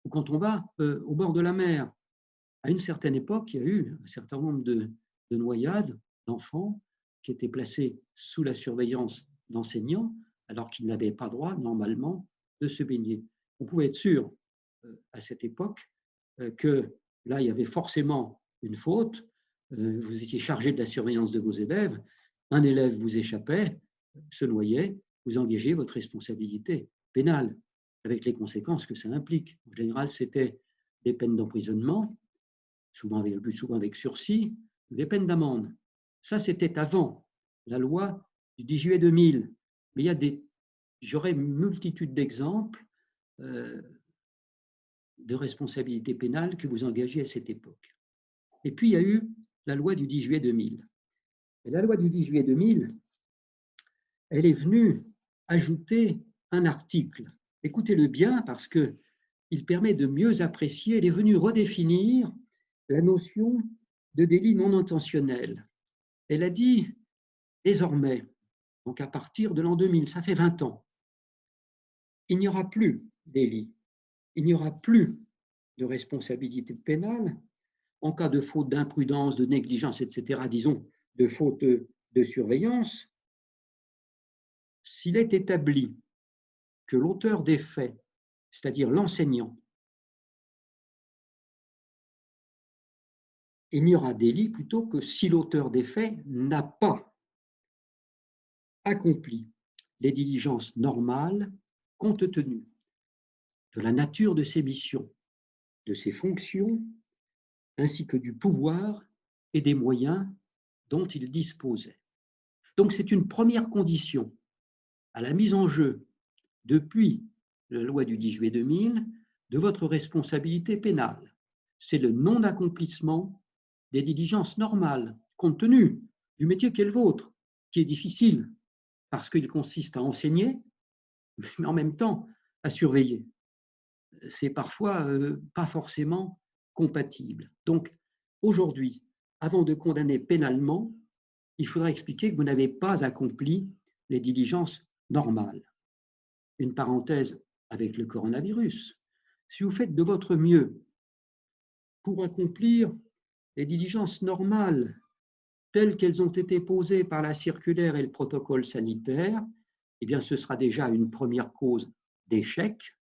ou quand on va au bord de la mer. À une certaine époque, il y a eu un certain nombre de noyades d'enfants qui étaient placés sous la surveillance d'enseignants alors qu'ils n'avaient pas droit normalement de se baigner. On pouvait être sûr à cette époque que là, il y avait forcément une faute. Vous étiez chargé de la surveillance de vos élèves. Un élève vous échappait, se noyait, vous engagez votre responsabilité pénale avec les conséquences que ça implique. En général, c'était des peines d'emprisonnement, le plus souvent avec sursis, ou des peines d'amende. Ça, c'était avant la loi du 10 juillet 2000. Mais il y a des j'aurais une multitude d'exemples de responsabilité pénale que vous engagez à cette époque. Et puis, il y a eu la loi du 10 juillet 2000. Et la loi du 10 juillet 2000, elle est venue ajouter un article. Écoutez-le bien parce qu'il permet de mieux apprécier. Elle est venue redéfinir la notion de délit non intentionnel. Elle a dit désormais, donc à partir de l'an 2000, ça fait 20 ans, il n'y aura plus délit, il n'y aura plus de responsabilité pénale en cas de faute d'imprudence, de négligence, etc., disons, de faute de surveillance, s'il est établi que l'auteur des faits, c'est-à-dire l'enseignant, il n'y aura délit plutôt que si l'auteur des faits n'a pas accompli les diligences normales compte tenu de la nature de ses missions, de ses fonctions, ainsi que du pouvoir et des moyens dont il disposait. Donc c'est une première condition à la mise en jeu depuis la loi du 10 juillet 2000 de votre responsabilité pénale. C'est le non-accomplissement des diligences normales, compte tenu du métier qui est le vôtre, qui est difficile parce qu'il consiste à enseigner, mais en même temps à surveiller. C'est parfois pas forcément compatible. Donc, aujourd'hui, avant de condamner pénalement, il faudra expliquer que vous n'avez pas accompli les diligences normales. Une parenthèse avec le coronavirus. Si vous faites de votre mieux pour accomplir les diligences normales telles qu'elles ont été posées par la circulaire et le protocole sanitaire, eh bien, ce sera déjà une première cause d'échec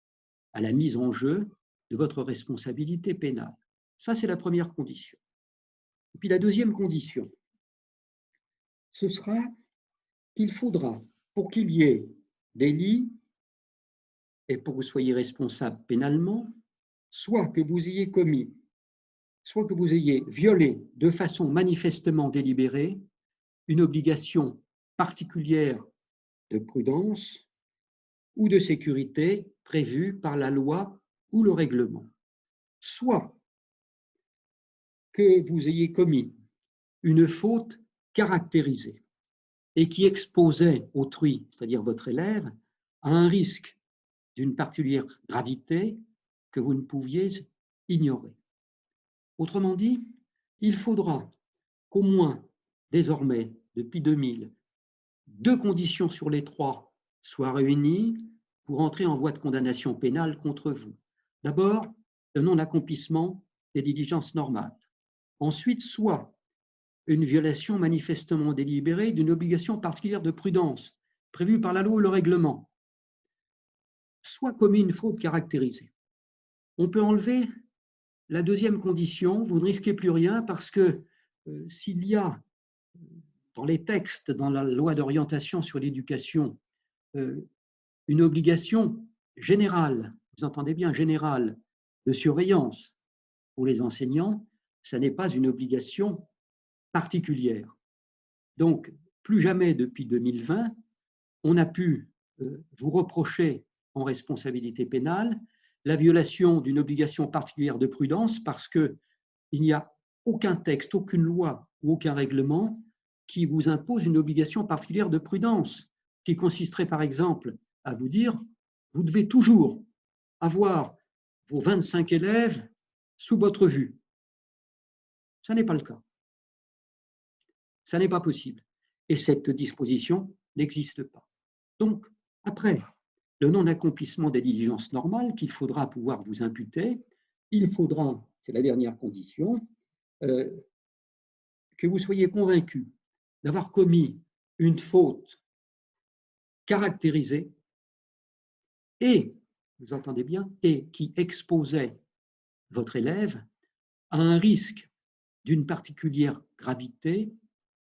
à la mise en jeu de votre responsabilité pénale. Ça, c'est la première condition. Et puis la deuxième condition, ce sera qu'il faudra, pour qu'il y ait délit et pour que vous soyez responsable pénalement, soit que vous ayez commis, soit que vous ayez violé de façon manifestement délibérée une obligation particulière de prudence ou de sécurité prévue par la loi ou le règlement, soit que vous ayez commis une faute caractérisée et qui exposait autrui, c'est-à-dire votre élève, à un risque d'une particulière gravité que vous ne pouviez ignorer. Autrement dit, il faudra qu'au moins, désormais, depuis 2000, 2 conditions sur les 3 soient réunies pour entrer en voie de condamnation pénale contre vous. D'abord, le non-accomplissement des diligences normales. Ensuite, soit une violation manifestement délibérée d'une obligation particulière de prudence prévue par la loi ou le règlement, soit commis une faute caractérisée. On peut enlever la deuxième condition, vous ne risquez plus rien parce que s'il y a dans les textes, dans la loi d'orientation sur l'éducation, une obligation générale, vous entendez bien, générale, de surveillance pour les enseignants, ça n'est pas une obligation particulière. Donc, plus jamais depuis 2020, on a pu vous reprocher en responsabilité pénale la violation d'une obligation particulière de prudence parce qu'il n'y a aucun texte, aucune loi ou aucun règlement qui vous impose une obligation particulière de prudence, qui consisterait par exemple à vous dire vous devez toujours avoir vos 25 élèves sous votre vue. Ça n'est pas le cas. Ça n'est pas possible. Et cette disposition n'existe pas. Donc, après le non-accomplissement des diligences normales qu'il faudra pouvoir vous imputer, il faudra, c'est la dernière condition, que vous soyez convaincu d'avoir commis une faute caractérisée et, vous entendez bien, et qui exposait votre élève à un risque d'une particulière gravité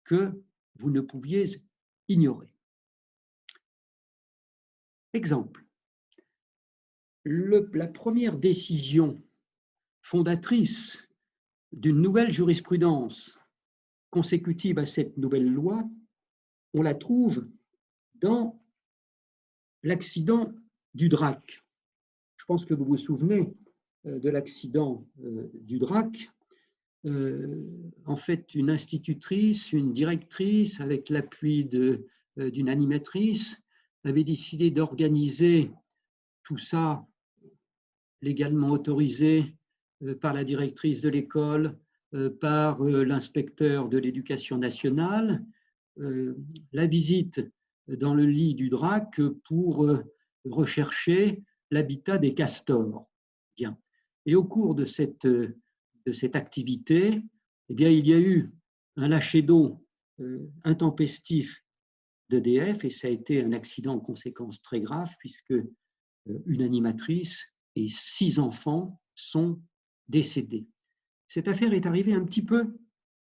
que vous ne pouviez ignorer. Exemple, la première décision fondatrice d'une nouvelle jurisprudence consécutive à cette nouvelle loi, on la trouve dans l'accident du Drac. Je pense que vous vous souvenez de l'accident du Drac. En fait, une institutrice, une directrice, avec l'appui d'une animatrice, avait décidé d'organiser tout ça légalement autorisé par la directrice de l'école, par l'inspecteur de l'éducation nationale, la visite dans le lit du Drac pour rechercher l'habitat des castors. Bien. Et au cours de cette activité, eh bien, il y a eu un lâcher d'eau intempestif d'EDF et ça a été un accident aux conséquences très graves puisque une animatrice et 6 enfants sont décédés. Cette affaire est arrivée un petit peu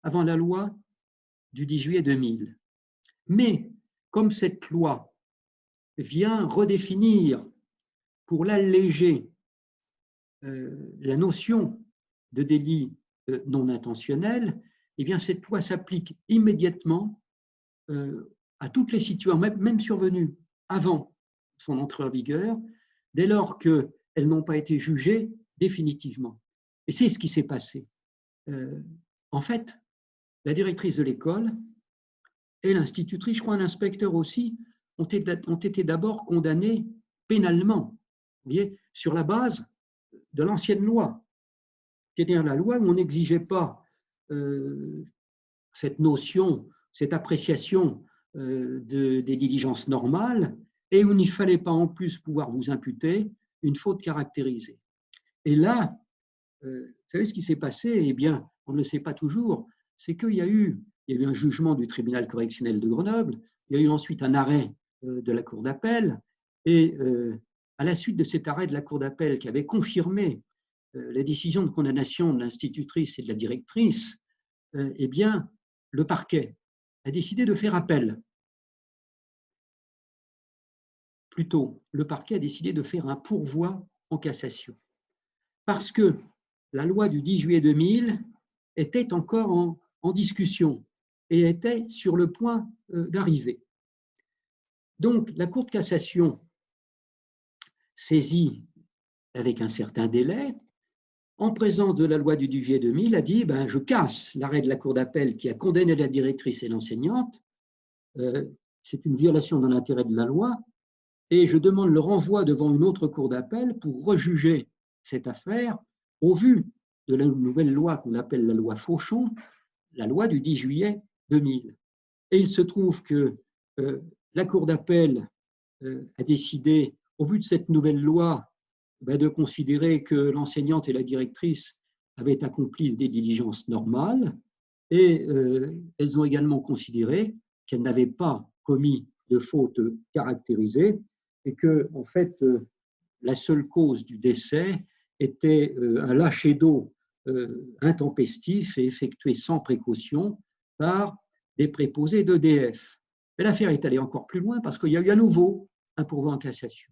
avant la loi du 10 juillet 2000. Mais comme cette loi vient redéfinir, pour l'alléger, la notion de délit non intentionnel, eh bien cette loi s'applique immédiatement à toutes les situations, même survenues avant son entrée en vigueur, dès lors qu'elles n'ont pas été jugées définitivement. Et c'est ce qui s'est passé. En fait, la directrice de l'école et l'institutrice, je crois l'inspecteur aussi, ont été d'abord condamnés pénalement, vous voyez, sur la base de l'ancienne loi. C'est-à-dire la loi où on n'exigeait pas cette notion, cette appréciation des diligences normales et où il ne fallait pas en plus pouvoir vous imputer une faute caractérisée. Et là, vous savez ce qui s'est passé? Eh bien, on ne le sait pas toujours, c'est qu'il y a eu un jugement du tribunal correctionnel de Grenoble, il y a eu ensuite un arrêt de la Cour d'appel, et à la suite de cet arrêt de la Cour d'appel qui avait confirmé la décision de condamnation de l'institutrice et de la directrice, eh bien, le parquet a décidé de faire appel. Plutôt, le parquet a décidé de faire un pourvoi en cassation. Parce que la loi du 10 juillet 2000 était encore en discussion et était sur le point d'arriver. Donc, la Cour de cassation, saisie avec un certain délai, en présence de la loi du 10 juillet 2000, a dit je casse l'arrêt de la Cour d'appel qui a condamné la directrice et l'enseignante, c'est une violation de l'intérêt de la loi, et je demande le renvoi devant une autre Cour d'appel pour rejuger cette affaire au vu de la nouvelle loi qu'on appelle la loi Fauchon, la loi du 10 juillet 2000. Et il se trouve que la Cour d'appel a décidé, au vu de cette nouvelle loi, de considérer que l'enseignante et la directrice avaient accompli des diligences normales et elles ont également considéré qu'elles n'avaient pas commis de faute caractérisée et que, en fait, la seule cause du décès était un lâcher d'eau intempestif et effectué sans précaution par des préposés d'EDF. Mais l'affaire est allée encore plus loin parce qu'il y a eu à nouveau un pourvoi en cassation.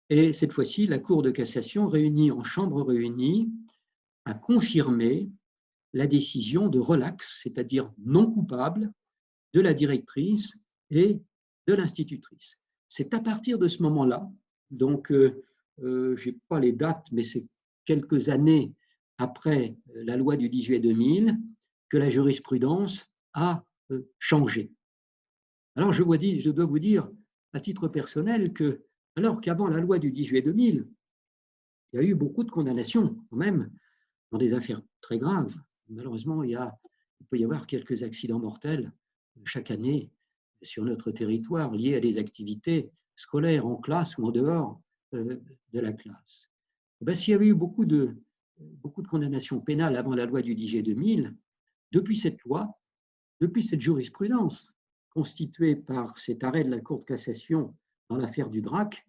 Et cette fois-ci, la Cour de cassation, réunie en chambre réunie, a confirmé la décision de relax, c'est-à-dire non coupable, de la directrice et de l'institutrice. C'est à partir de ce moment-là, donc je n'ai pas les dates, mais c'est quelques années après la loi du 10 juillet 2000, que la jurisprudence a changé. Alors je dois vous dire, à titre personnel, que alors qu'avant la loi du 10 juillet 2000, il y a eu beaucoup de condamnations quand même dans des affaires très graves. Malheureusement, il peut y avoir quelques accidents mortels chaque année sur notre territoire liés à des activités scolaires en classe ou en dehors de la classe. S'il y avait eu beaucoup de condamnations pénales avant la loi du 10 juillet 2000, depuis cette loi, depuis cette jurisprudence constituée par cet arrêt de la Cour de cassation dans l'affaire du Drac,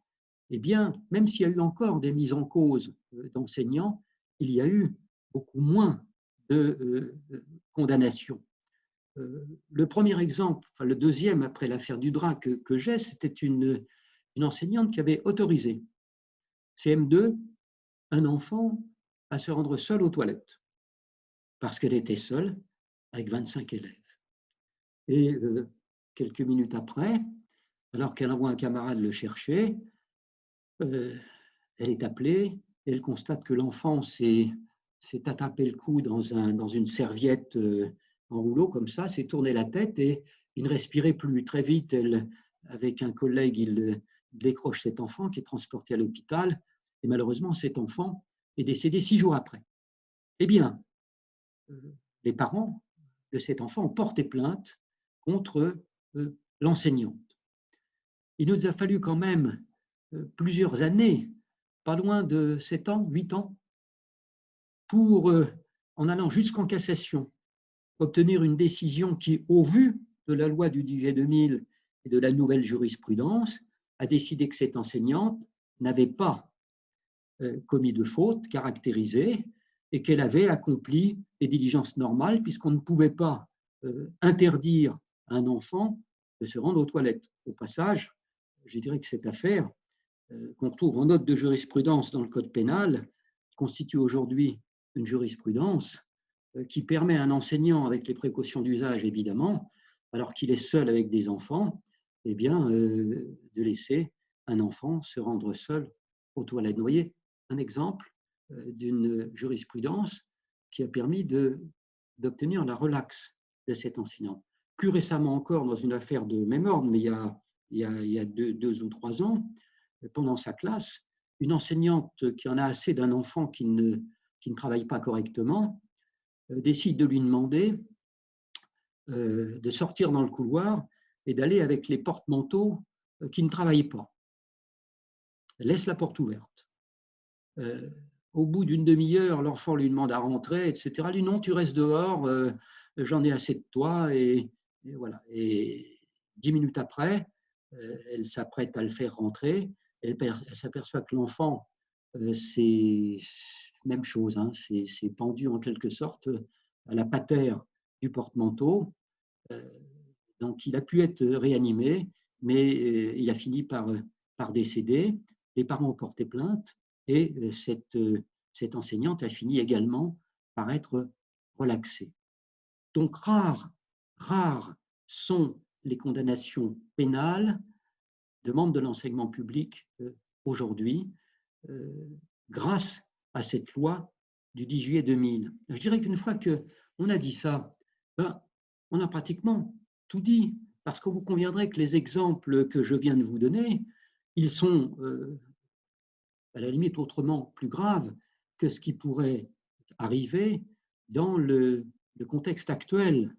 eh bien, même s'il y a eu encore des mises en cause d'enseignants, il y a eu beaucoup moins de condamnations. Le premier exemple, enfin le deuxième après l'affaire du Drac que j'ai, c'était une enseignante qui avait autorisé, CM2, un enfant à se rendre seul aux toilettes, parce qu'elle était seule avec 25 élèves. Et quelques minutes après, Alors qu'elle envoie un camarade le chercher, elle est appelée, elle constate que l'enfant s'est attaqué le cou dans une serviette en rouleau, comme ça, s'est tourné la tête et il ne respirait plus. Très vite, avec un collègue, il décroche cet enfant qui est transporté à l'hôpital et malheureusement, cet enfant est décédé 6 jours après. Eh bien, les parents de cet enfant ont porté plainte contre l'enseignante. Il nous a fallu quand même plusieurs années, pas loin de 7 ans, 8 ans, pour, en allant jusqu'en cassation, obtenir une décision qui, au vu de la loi du 10 juillet 2000 et de la nouvelle jurisprudence, a décidé que cette enseignante n'avait pas commis de faute caractérisée et qu'elle avait accompli les diligences normales puisqu'on ne pouvait pas interdire à un enfant de se rendre aux toilettes. Au passage, je dirais que cette affaire, qu'on retrouve en note de jurisprudence dans le Code pénal, constitue aujourd'hui une jurisprudence qui permet à un enseignant, avec les précautions d'usage évidemment, alors qu'il est seul avec des enfants, eh bien, de laisser un enfant se rendre seul aux toilettes. Vous voyez, un exemple d'une jurisprudence qui a permis d'obtenir la relaxe de cette enseignante. Plus récemment encore, dans une affaire de même ordre, mais il y a 2 ou 3 ans, pendant sa classe, une enseignante qui en a assez d'un enfant qui ne travaille pas correctement décide de lui demander de sortir dans le couloir et d'aller avec les porte-manteaux qui ne travaillent pas. Elle laisse la porte ouverte. Au bout d'une demi-heure, l'enfant lui demande à rentrer, etc. Elle dit non, tu restes dehors, j'en ai assez de toi. Et voilà. Et 10 minutes après, elle s'apprête à le faire rentrer. Elle s'aperçoit que l'enfant, c'est même chose, hein, c'est pendu en quelque sorte à la patère du porte-manteau. Donc, il a pu être réanimé, mais il a fini par décéder. Les parents ont porté plainte et cette enseignante a fini également par être relaxée. Donc, rares sont les condamnations pénales de membres de l'enseignement public aujourd'hui, grâce à cette loi du 10 juillet 2000. Je dirais qu'une fois qu'on a dit ça, ben, on a pratiquement tout dit, parce que vous conviendrez que les exemples que je viens de vous donner, ils sont à la limite autrement plus graves que ce qui pourrait arriver dans le contexte actuel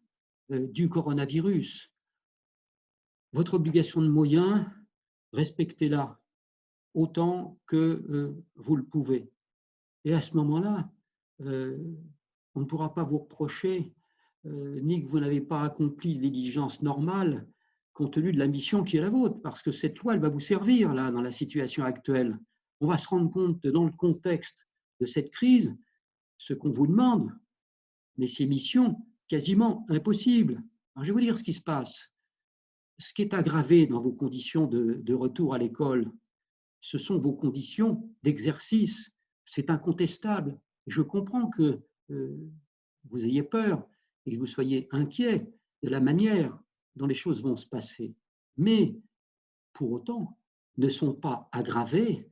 du coronavirus. Votre obligation de moyens, respectez-la autant que vous le pouvez. Et à ce moment-là, on ne pourra pas vous reprocher ni que vous n'avez pas accompli les diligences normales compte tenu de la mission qui est la vôtre, parce que cette loi, elle va vous servir là, dans la situation actuelle. On va se rendre compte dans le contexte de cette crise, ce qu'on vous demande, mais ces missions quasiment impossibles. Alors, je vais vous dire ce qui se passe. Ce qui est aggravé dans vos conditions de retour à l'école, ce sont vos conditions d'exercice. C'est incontestable. Je comprends que vous ayez peur et que vous soyez inquiet de la manière dont les choses vont se passer. Mais, pour autant, ne sont pas aggravées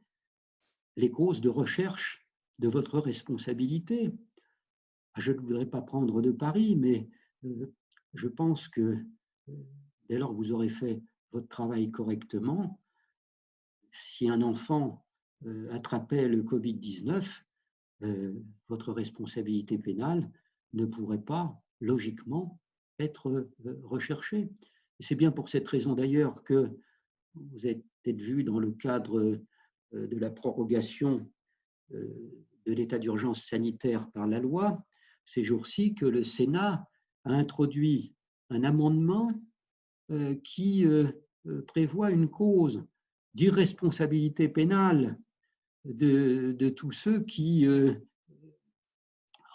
les causes de recherche de votre responsabilité. Je ne voudrais pas prendre de pari, mais je pense que dès lors que vous aurez fait votre travail correctement, si un enfant attrapait le Covid-19, votre responsabilité pénale ne pourrait pas, logiquement, être recherchée. C'est bien pour cette raison d'ailleurs que vous avez peut-être vu dans le cadre de la prorogation de l'état d'urgence sanitaire par la loi, ces jours-ci, que le Sénat a introduit un amendement qui prévoit une cause d'irresponsabilité pénale de tous ceux qui,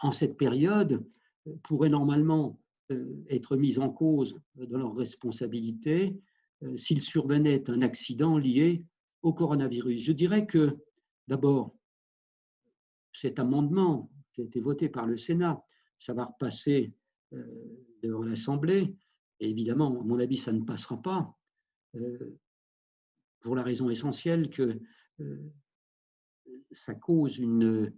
en cette période, pourraient normalement être mis en cause dans leur responsabilité s'il survenait un accident lié au coronavirus. Je dirais que, d'abord, cet amendement qui a été voté par le Sénat, ça va repasser devant l'Assemblée, et évidemment, à mon avis, ça ne passera pas. pour la raison essentielle que ça cause une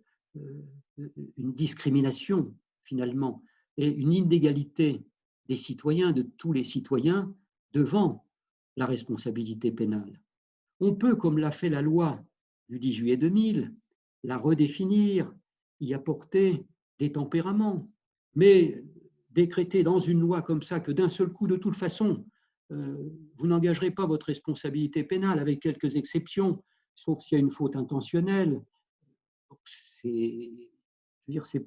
discrimination, finalement, et une inégalité des citoyens, de tous les citoyens, devant la responsabilité pénale. On peut, comme l'a fait la loi du 10 juillet 2000, la redéfinir, y apporter des tempéraments, mais décréter dans une loi comme ça que d'un seul coup, de toute façon, vous n'engagerez pas votre responsabilité pénale, avec quelques exceptions, sauf s'il y a une faute intentionnelle. C'est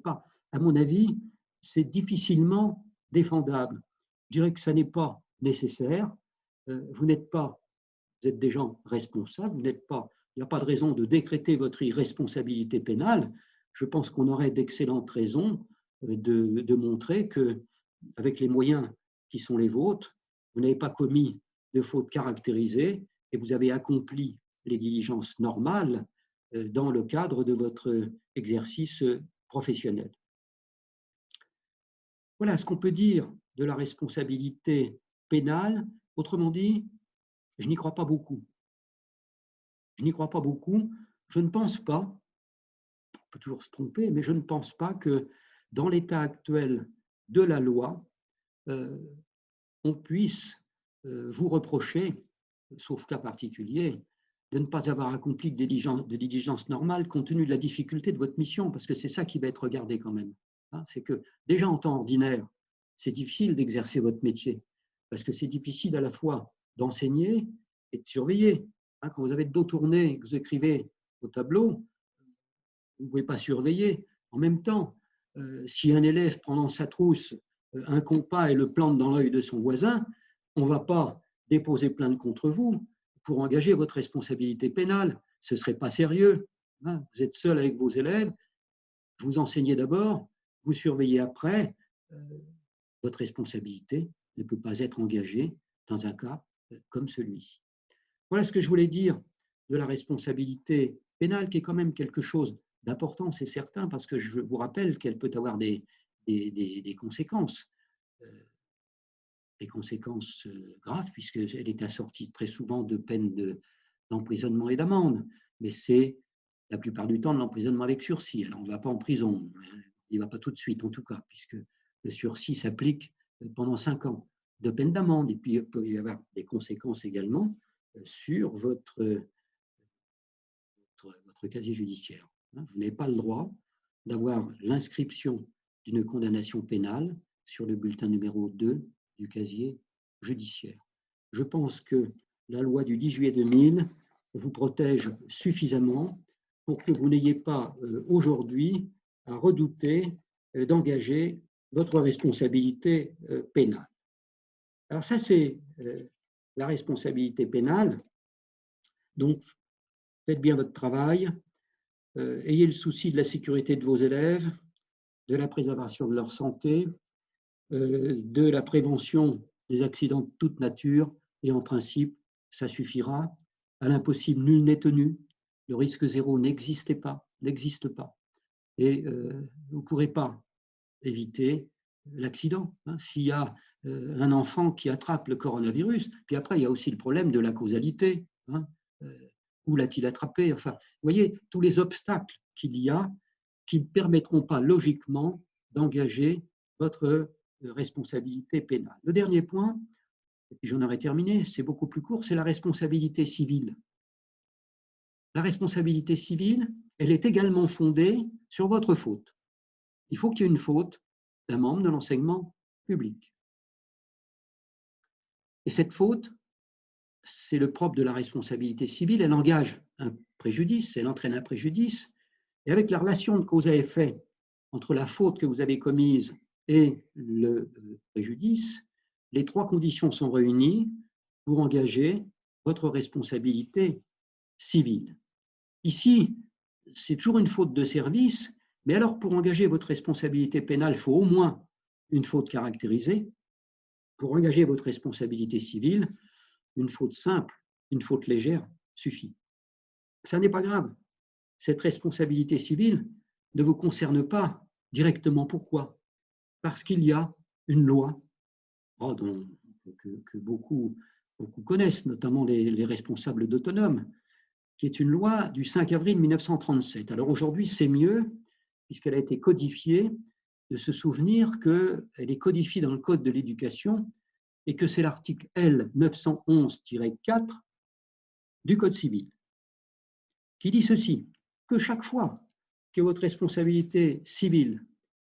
pas, à mon avis, c'est difficilement défendable. Je dirais que ça n'est pas nécessaire. Vous êtes des gens responsables, il n'y a pas de raison de décréter votre irresponsabilité pénale. Je pense qu'on aurait d'excellentes raisons de montrer que, avec les moyens qui sont les vôtres, vous n'avez pas commis de faute caractérisée et vous avez accompli les diligences normales dans le cadre de votre exercice professionnel. Voilà ce qu'on peut dire de la responsabilité pénale. Autrement dit, je n'y crois pas beaucoup. Je n'y crois pas beaucoup. Je ne pense pas, on peut toujours se tromper, mais je ne pense pas que dans l'état actuel de la loi, on puisse vous reprocher, sauf cas particulier, de ne pas avoir accompli de diligence normale compte tenu de la difficulté de votre mission, parce que c'est ça qui va être regardé quand même. C'est que déjà en temps ordinaire, c'est difficile d'exercer votre métier, parce que c'est difficile à la fois d'enseigner et de surveiller. Quand vous avez le dos tourné, que vous écrivez au tableau, vous ne pouvez pas surveiller. En même temps, si un élève prend dans sa trousse un compas et le plante dans l'œil de son voisin, on ne va pas déposer plainte contre vous pour engager votre responsabilité pénale. Ce ne serait pas sérieux. Vous êtes seul avec vos élèves, vous enseignez d'abord, vous surveillez après. Votre responsabilité ne peut pas être engagée dans un cas comme celui-ci. Voilà ce que je voulais dire de la responsabilité pénale, qui est quand même quelque chose d'important, c'est certain, parce que je vous rappelle qu'elle peut avoir des conséquences. Des conséquences graves, puisqu'elle est assortie très souvent de peines d'emprisonnement et d'amende. Mais c'est la plupart du temps de l'emprisonnement avec sursis. Alors, on ne va pas en prison, il n'y va pas tout de suite en tout cas, puisque le sursis s'applique pendant 5 ans de peine d'amende. Et puis, il peut y avoir des conséquences également sur votre casier judiciaire. Vous n'avez pas le droit d'avoir l'inscription d'une condamnation pénale sur le bulletin numéro 2 du casier judiciaire. Je pense que la loi du 10 juillet 2000 vous protège suffisamment pour que vous n'ayez pas aujourd'hui à redouter d'engager votre responsabilité pénale. Alors ça, c'est la responsabilité pénale. Donc, faites bien votre travail, ayez le souci de la sécurité de vos élèves, de la préservation de leur santé, de la prévention des accidents de toute nature, et en principe, ça suffira. À l'impossible, nul n'est tenu. Le risque zéro n'existe pas. Et vous ne pourrez pas éviter l'accident. S'il y a un enfant qui attrape le coronavirus, puis après, il y a aussi le problème de la causalité. Où l'a-t-il attrapé? Enfin, vous voyez, tous les obstacles qu'il y a qui ne permettront pas logiquement d'engager votre responsabilité pénale. Le dernier point, et puis j'en aurai terminé, c'est beaucoup plus court, c'est la responsabilité civile. La responsabilité civile, elle est également fondée sur votre faute. Il faut qu'il y ait une faute d'un membre de l'enseignement public. Et cette faute, c'est le propre de la responsabilité civile, elle engage un préjudice, elle entraîne un préjudice, et avec la relation de cause à effet entre la faute que vous avez commise et le préjudice, les 3 conditions sont réunies pour engager votre responsabilité civile. Ici, c'est toujours une faute de service, mais alors pour engager votre responsabilité pénale, il faut au moins une faute caractérisée. Pour engager votre responsabilité civile, une faute simple, une faute légère suffit. Ça n'est pas grave. Cette responsabilité civile ne vous concerne pas directement. Pourquoi? Parce qu'il y a une loi que beaucoup beaucoup connaissent, notamment les responsables d'Autonome, qui est une loi du 5 avril 1937. Alors aujourd'hui, c'est mieux, puisqu'elle a été codifiée, de se souvenir qu'elle est codifiée dans le Code de l'éducation et que c'est l'article L 911-4 du Code civil qui dit ceci, que chaque fois que votre responsabilité civile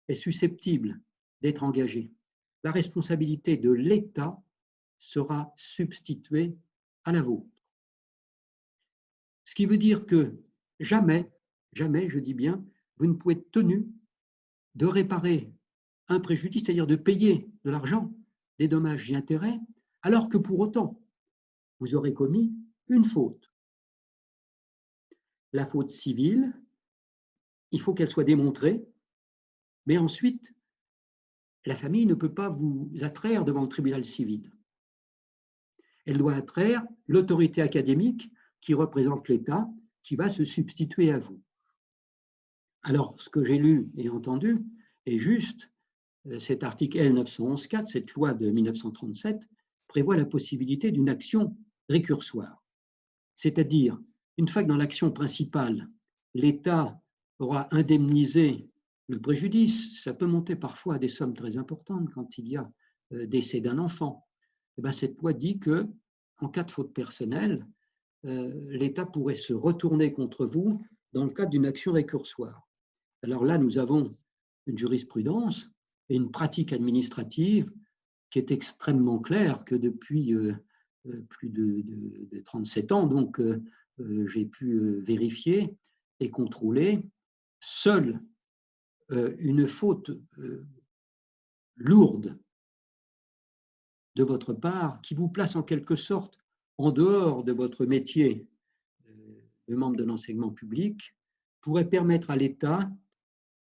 est susceptible d'être engagée, la responsabilité de l'État sera substituée à la vôtre. Ce qui veut dire que jamais, jamais, je dis bien, vous ne pouvez être tenu de réparer un préjudice, c'est-à-dire de payer de l'argent, des dommages et intérêts, alors que pour autant, vous aurez commis une faute. La faute civile, il faut qu'elle soit démontrée, mais ensuite, la famille ne peut pas vous attraire devant le tribunal civil. Elle doit attraire l'autorité académique qui représente l'État, qui va se substituer à vous. Alors, ce que j'ai lu et entendu est juste, cet article L 911-4, cette loi de 1937, prévoit la possibilité d'une action récursoire. C'est-à-dire, une fois que dans l'action principale, l'État aura indemnisé le préjudice, ça peut monter parfois à des sommes très importantes quand il y a décès d'un enfant. Et bien, cette loi dit que, en cas de faute personnelle, l'État pourrait se retourner contre vous dans le cadre d'une action récursoire. Alors là, nous avons une jurisprudence et une pratique administrative qui est extrêmement claire, que depuis plus de 37 ans, donc j'ai pu vérifier et contrôler. Seule une faute lourde de votre part, qui vous place en quelque sorte en dehors de votre métier de membre de l'enseignement public, pourrait permettre à l'État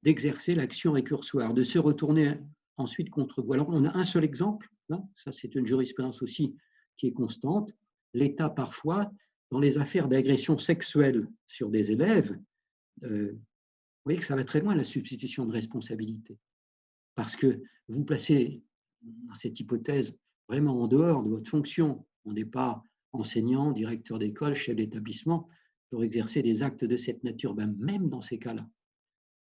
d'exercer l'action récursoire, de se retourner ensuite contre vous. Alors, on a un seul exemple, là, ça c'est une jurisprudence aussi qui est constante. L'État, parfois, dans les affaires d'agression sexuelle sur des élèves, vous voyez que ça va très loin, la substitution de responsabilité. Parce que vous placez, dans cette hypothèse, vraiment en dehors de votre fonction. On n'est pas enseignant, directeur d'école, chef d'établissement, pour exercer des actes de cette nature, ben, même dans ces cas-là.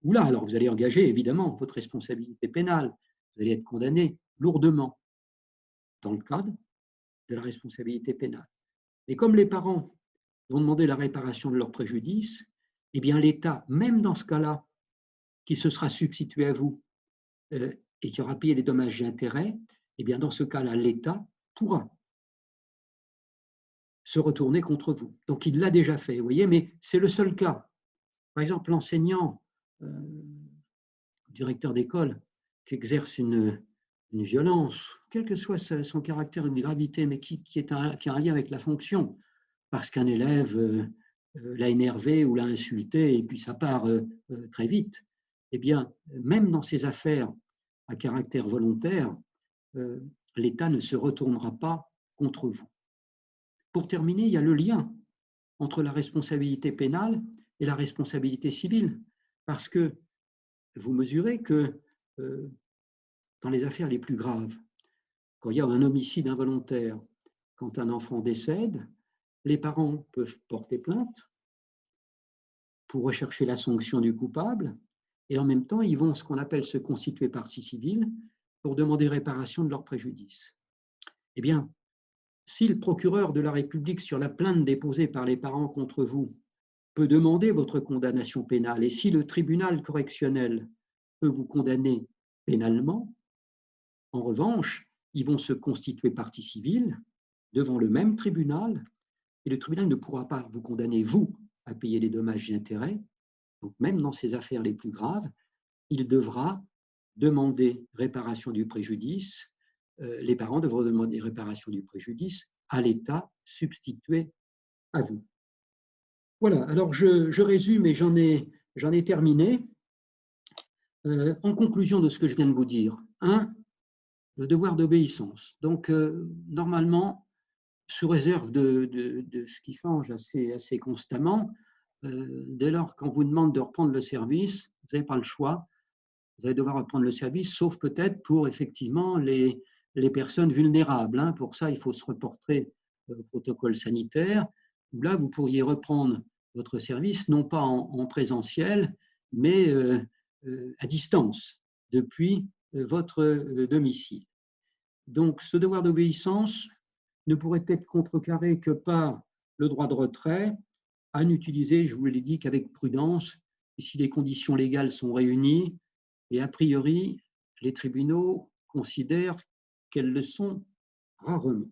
Ou là, alors vous allez engager évidemment votre responsabilité pénale, vous allez être condamné lourdement dans le cadre de la responsabilité pénale. Et comme les parents vont demander la réparation de leur préjudice, eh bien l'État, même dans ce cas-là, qui se sera substitué à vous et qui aura payé les dommages et intérêts, eh bien dans ce cas-là, l'État pourra se retourner contre vous. Donc il l'a déjà fait, vous voyez, mais c'est le seul cas. Par exemple, l'enseignant, directeur d'école, qui exerce une violence, quel que soit son caractère, une gravité, mais qui a un lien avec la fonction, parce qu'un élève l'a énervé ou l'a insulté, et puis ça part très vite, eh bien, même dans ces affaires à caractère volontaire, l'État ne se retournera pas contre vous. Pour terminer, il y a le lien entre la responsabilité pénale et la responsabilité civile, parce que vous mesurez que dans les affaires les plus graves, quand il y a un homicide involontaire, quand un enfant décède, les parents peuvent porter plainte pour rechercher la sanction du coupable, et en même temps, ils vont ce qu'on appelle se constituer partie civile pour demander réparation de leur préjudice. Eh bien, si le procureur de la République, sur la plainte déposée par les parents contre vous, peut demander votre condamnation pénale, et si le tribunal correctionnel peut vous condamner pénalement, en revanche, ils vont se constituer partie civile devant le même tribunal, et le tribunal ne pourra pas vous condamner, vous, à payer les dommages et intérêts. Donc, même dans ces affaires les plus graves, il devra demander réparation du préjudice. Les parents devront demander réparation du préjudice à l'État substitué à vous. Voilà, alors je résume et j'en ai terminé. En conclusion de ce que je viens de vous dire, 1, le devoir d'obéissance. Donc, normalement, sous réserve de ce qui change assez constamment, dès lors qu'on vous demande de reprendre le service, vous n'avez pas le choix, vous allez devoir reprendre le service, sauf peut-être pour effectivement les les personnes vulnérables, hein. Pour ça, il faut se reporter au protocole sanitaire, où là, vous pourriez reprendre votre service, non pas en présentiel, mais à distance, depuis votre domicile. Donc, ce devoir d'obéissance ne pourrait être contrecarré que par le droit de retrait, à n'utiliser, je vous l'ai dit, qu'avec prudence, si les conditions légales sont réunies, et a priori, les tribunaux considèrent qu'elles le sont rarement.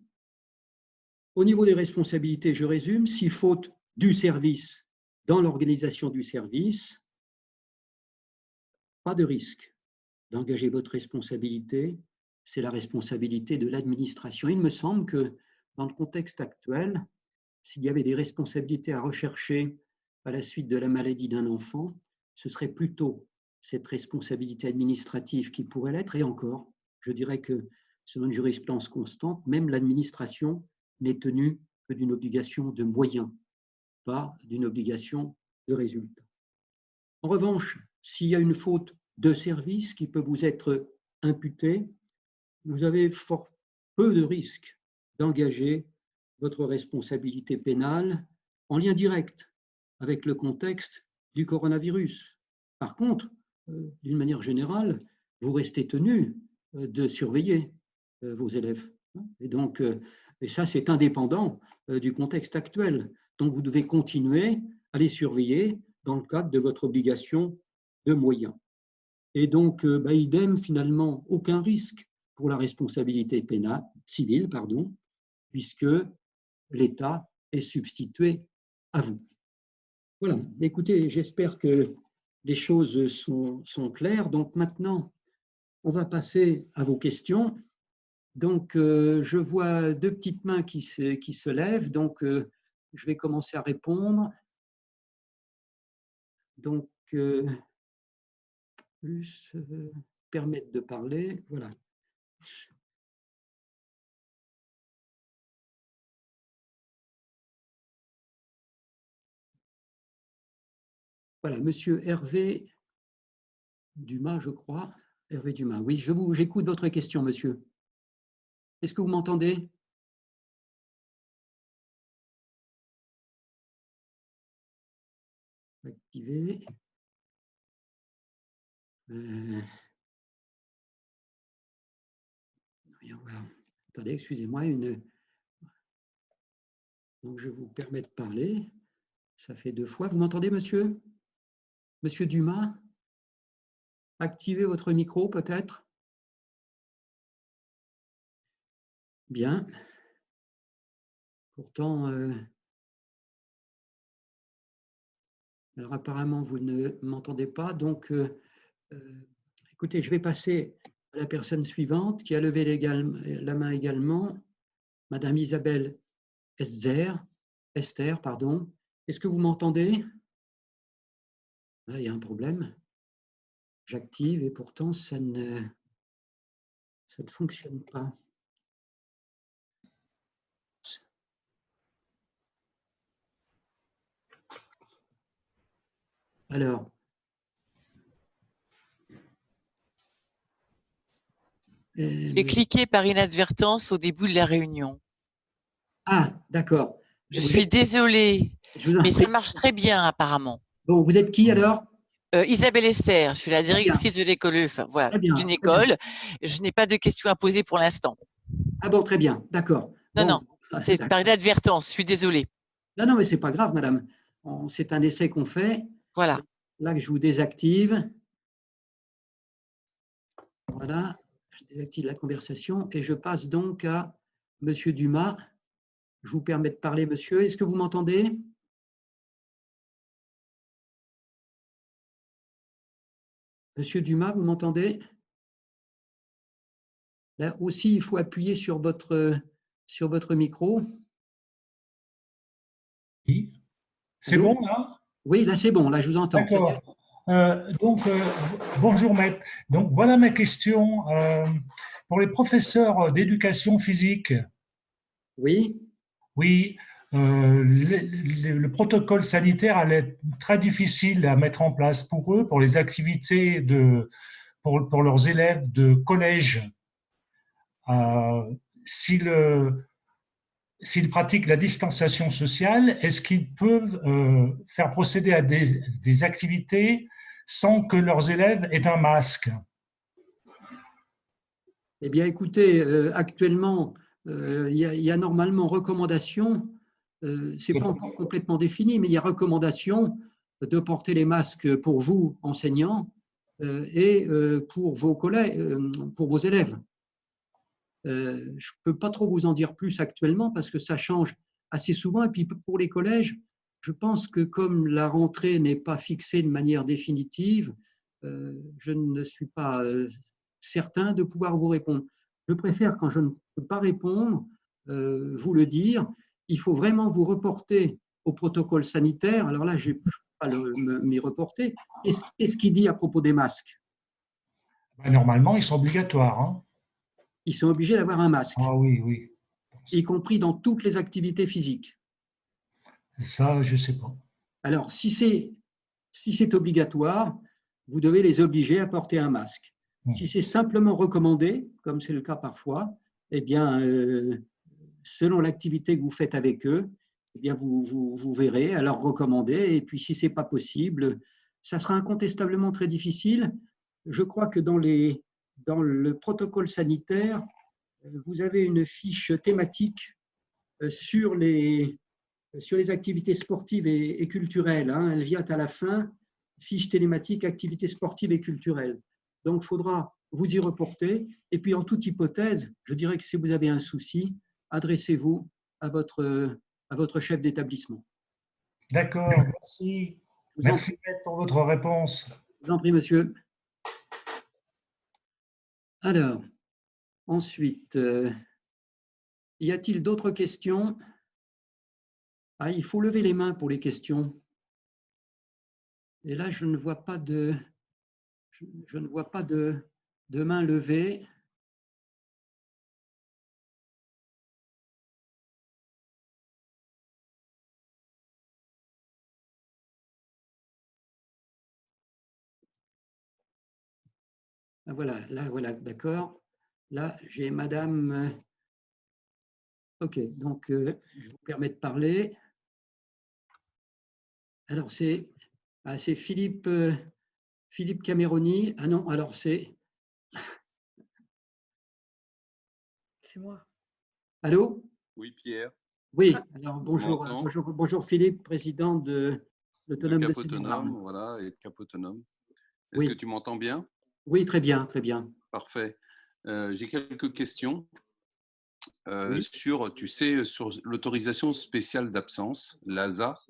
Au niveau des responsabilités, je résume, si faute du service dans l'organisation du service, pas de risque d'engager votre responsabilité, c'est la responsabilité de l'administration. Il me semble que dans le contexte actuel, s'il y avait des responsabilités à rechercher à la suite de la maladie d'un enfant, ce serait plutôt cette responsabilité administrative qui pourrait l'être. Et encore, je dirais que selon une jurisprudence constante, même l'administration n'est tenue que d'une obligation de moyens, pas d'une obligation de résultat. En revanche, s'il y a une faute de service qui peut vous être imputée, vous avez fort peu de risques d'engager votre responsabilité pénale en lien direct avec le contexte du coronavirus. Par contre, d'une manière générale, vous restez tenu de surveiller vos élèves. Et donc, et ça, c'est indépendant du contexte actuel. Donc, vous devez continuer à les surveiller dans le cadre de votre obligation de moyens. Et donc, idem, finalement, aucun risque pour la responsabilité pénale, civile, puisque l'État est substitué à vous. Voilà, écoutez, j'espère que les choses sont claires. Donc maintenant, on va passer à vos questions. Donc, je vois deux petites mains qui se lèvent, donc je vais commencer à répondre. Donc, plus permettre de parler, voilà. Voilà, monsieur Hervé Dumas, je crois. Hervé Dumas, oui, j'écoute votre question, monsieur. Est-ce que vous m'entendez? Activer. Attendez, excusez-moi. Donc, je vous permets de parler. Ça fait 2 fois. Vous m'entendez, monsieur? Monsieur Dumas? Activez votre micro, peut-être? Bien. Pourtant, alors apparemment, vous ne m'entendez pas. Donc, écoutez, je vais passer à la personne suivante qui a levé la main également, Madame Isabelle Esther, pardon. Est-ce que vous m'entendez? Là, il y a un problème. J'active et pourtant, ça ne fonctionne pas. Alors, j'ai cliqué par inadvertance au début de la réunion. Ah, d'accord. Je suis désolée, mais ça marche très bien apparemment. Bon, vous êtes qui alors? Isabelle Esther, je suis la directrice de l'école, voilà, d'une école. Je n'ai pas de questions à poser pour l'instant. Ah bon, très bien, d'accord. Non, c'est par inadvertance, je suis désolée. Non, mais c'est pas grave, madame. C'est un essai qu'on fait. Voilà. Là, je vous désactive. Voilà, je désactive la conversation et je passe donc à monsieur Dumas. Je vous permets de parler, monsieur. Est-ce que vous m'entendez? Monsieur Dumas, vous m'entendez? Là aussi, il faut appuyer sur votre micro. Oui. C'est bon, là? Oui, là, c'est bon. Là, je vous entends. D'accord. Bonjour, maître. Donc, voilà ma question. Pour les professeurs d'éducation physique. Oui. Oui. Le protocole sanitaire allait être très difficile à mettre en place pour eux, pour les activités pour leurs élèves de collège. s'ils pratiquent la distanciation sociale, est-ce qu'ils peuvent faire procéder à des activités sans que leurs élèves aient un masque? Eh bien, écoutez, actuellement, il y a normalement recommandation, ce n'est pas encore complètement défini, mais il y a recommandation de porter les masques pour vous, enseignants, et pour vos collègues, pour vos élèves. Je ne peux pas trop vous en dire plus actuellement parce que ça change assez souvent. Et puis pour les collèges, je pense que comme la rentrée n'est pas fixée de manière définitive, je ne suis pas certain de pouvoir vous répondre. Je préfère, quand je ne peux pas répondre, vous le dire. Il faut vraiment vous reporter au protocole sanitaire. Alors là, je ne peux pas m'y reporter. Qu'est-ce qu'il dit à propos des masques? Normalement, ils sont obligatoires. Hein. Ils sont obligés d'avoir un masque. Ah oui, oui. Y compris dans toutes les activités physiques. Ça, je ne sais pas. Alors, si c'est obligatoire, vous devez les obliger à porter un masque. Si c'est simplement recommandé, comme c'est le cas parfois, eh bien, selon l'activité que vous faites avec eux, eh bien, vous verrez à leur recommander. Et puis, si ce n'est pas possible, ça sera incontestablement très difficile. Je crois que dans le protocole sanitaire, vous avez une fiche thématique sur les activités sportives et culturelles. Hein. Elle vient à la fin, fiche thématique, activités sportives et culturelles. Donc, il faudra vous y reporter. Et puis, en toute hypothèse, je dirais que si vous avez un souci, adressez-vous à votre chef d'établissement. D'accord, merci. Merci pour votre réponse. Je vous en prie, monsieur. Alors, ensuite, y a-t-il d'autres questions? Ah, il faut lever les mains pour les questions. Et là, je ne vois pas de main levée. Voilà, là, voilà, d'accord. Là, j'ai madame. OK, donc je vous permets de parler. Alors, c'est Philippe Cameroni. Ah non, alors c'est. C'est moi. Allô? Oui, Pierre. Oui, alors bonjour Philippe, président de l'Autonome de Seine-et-Marne. Voilà, et de Cap Autonome. Est-ce que tu m'entends bien? Oui, très bien, très bien. Parfait. J'ai quelques questions Oui. sur l'autorisation spéciale d'absence, l'ASA,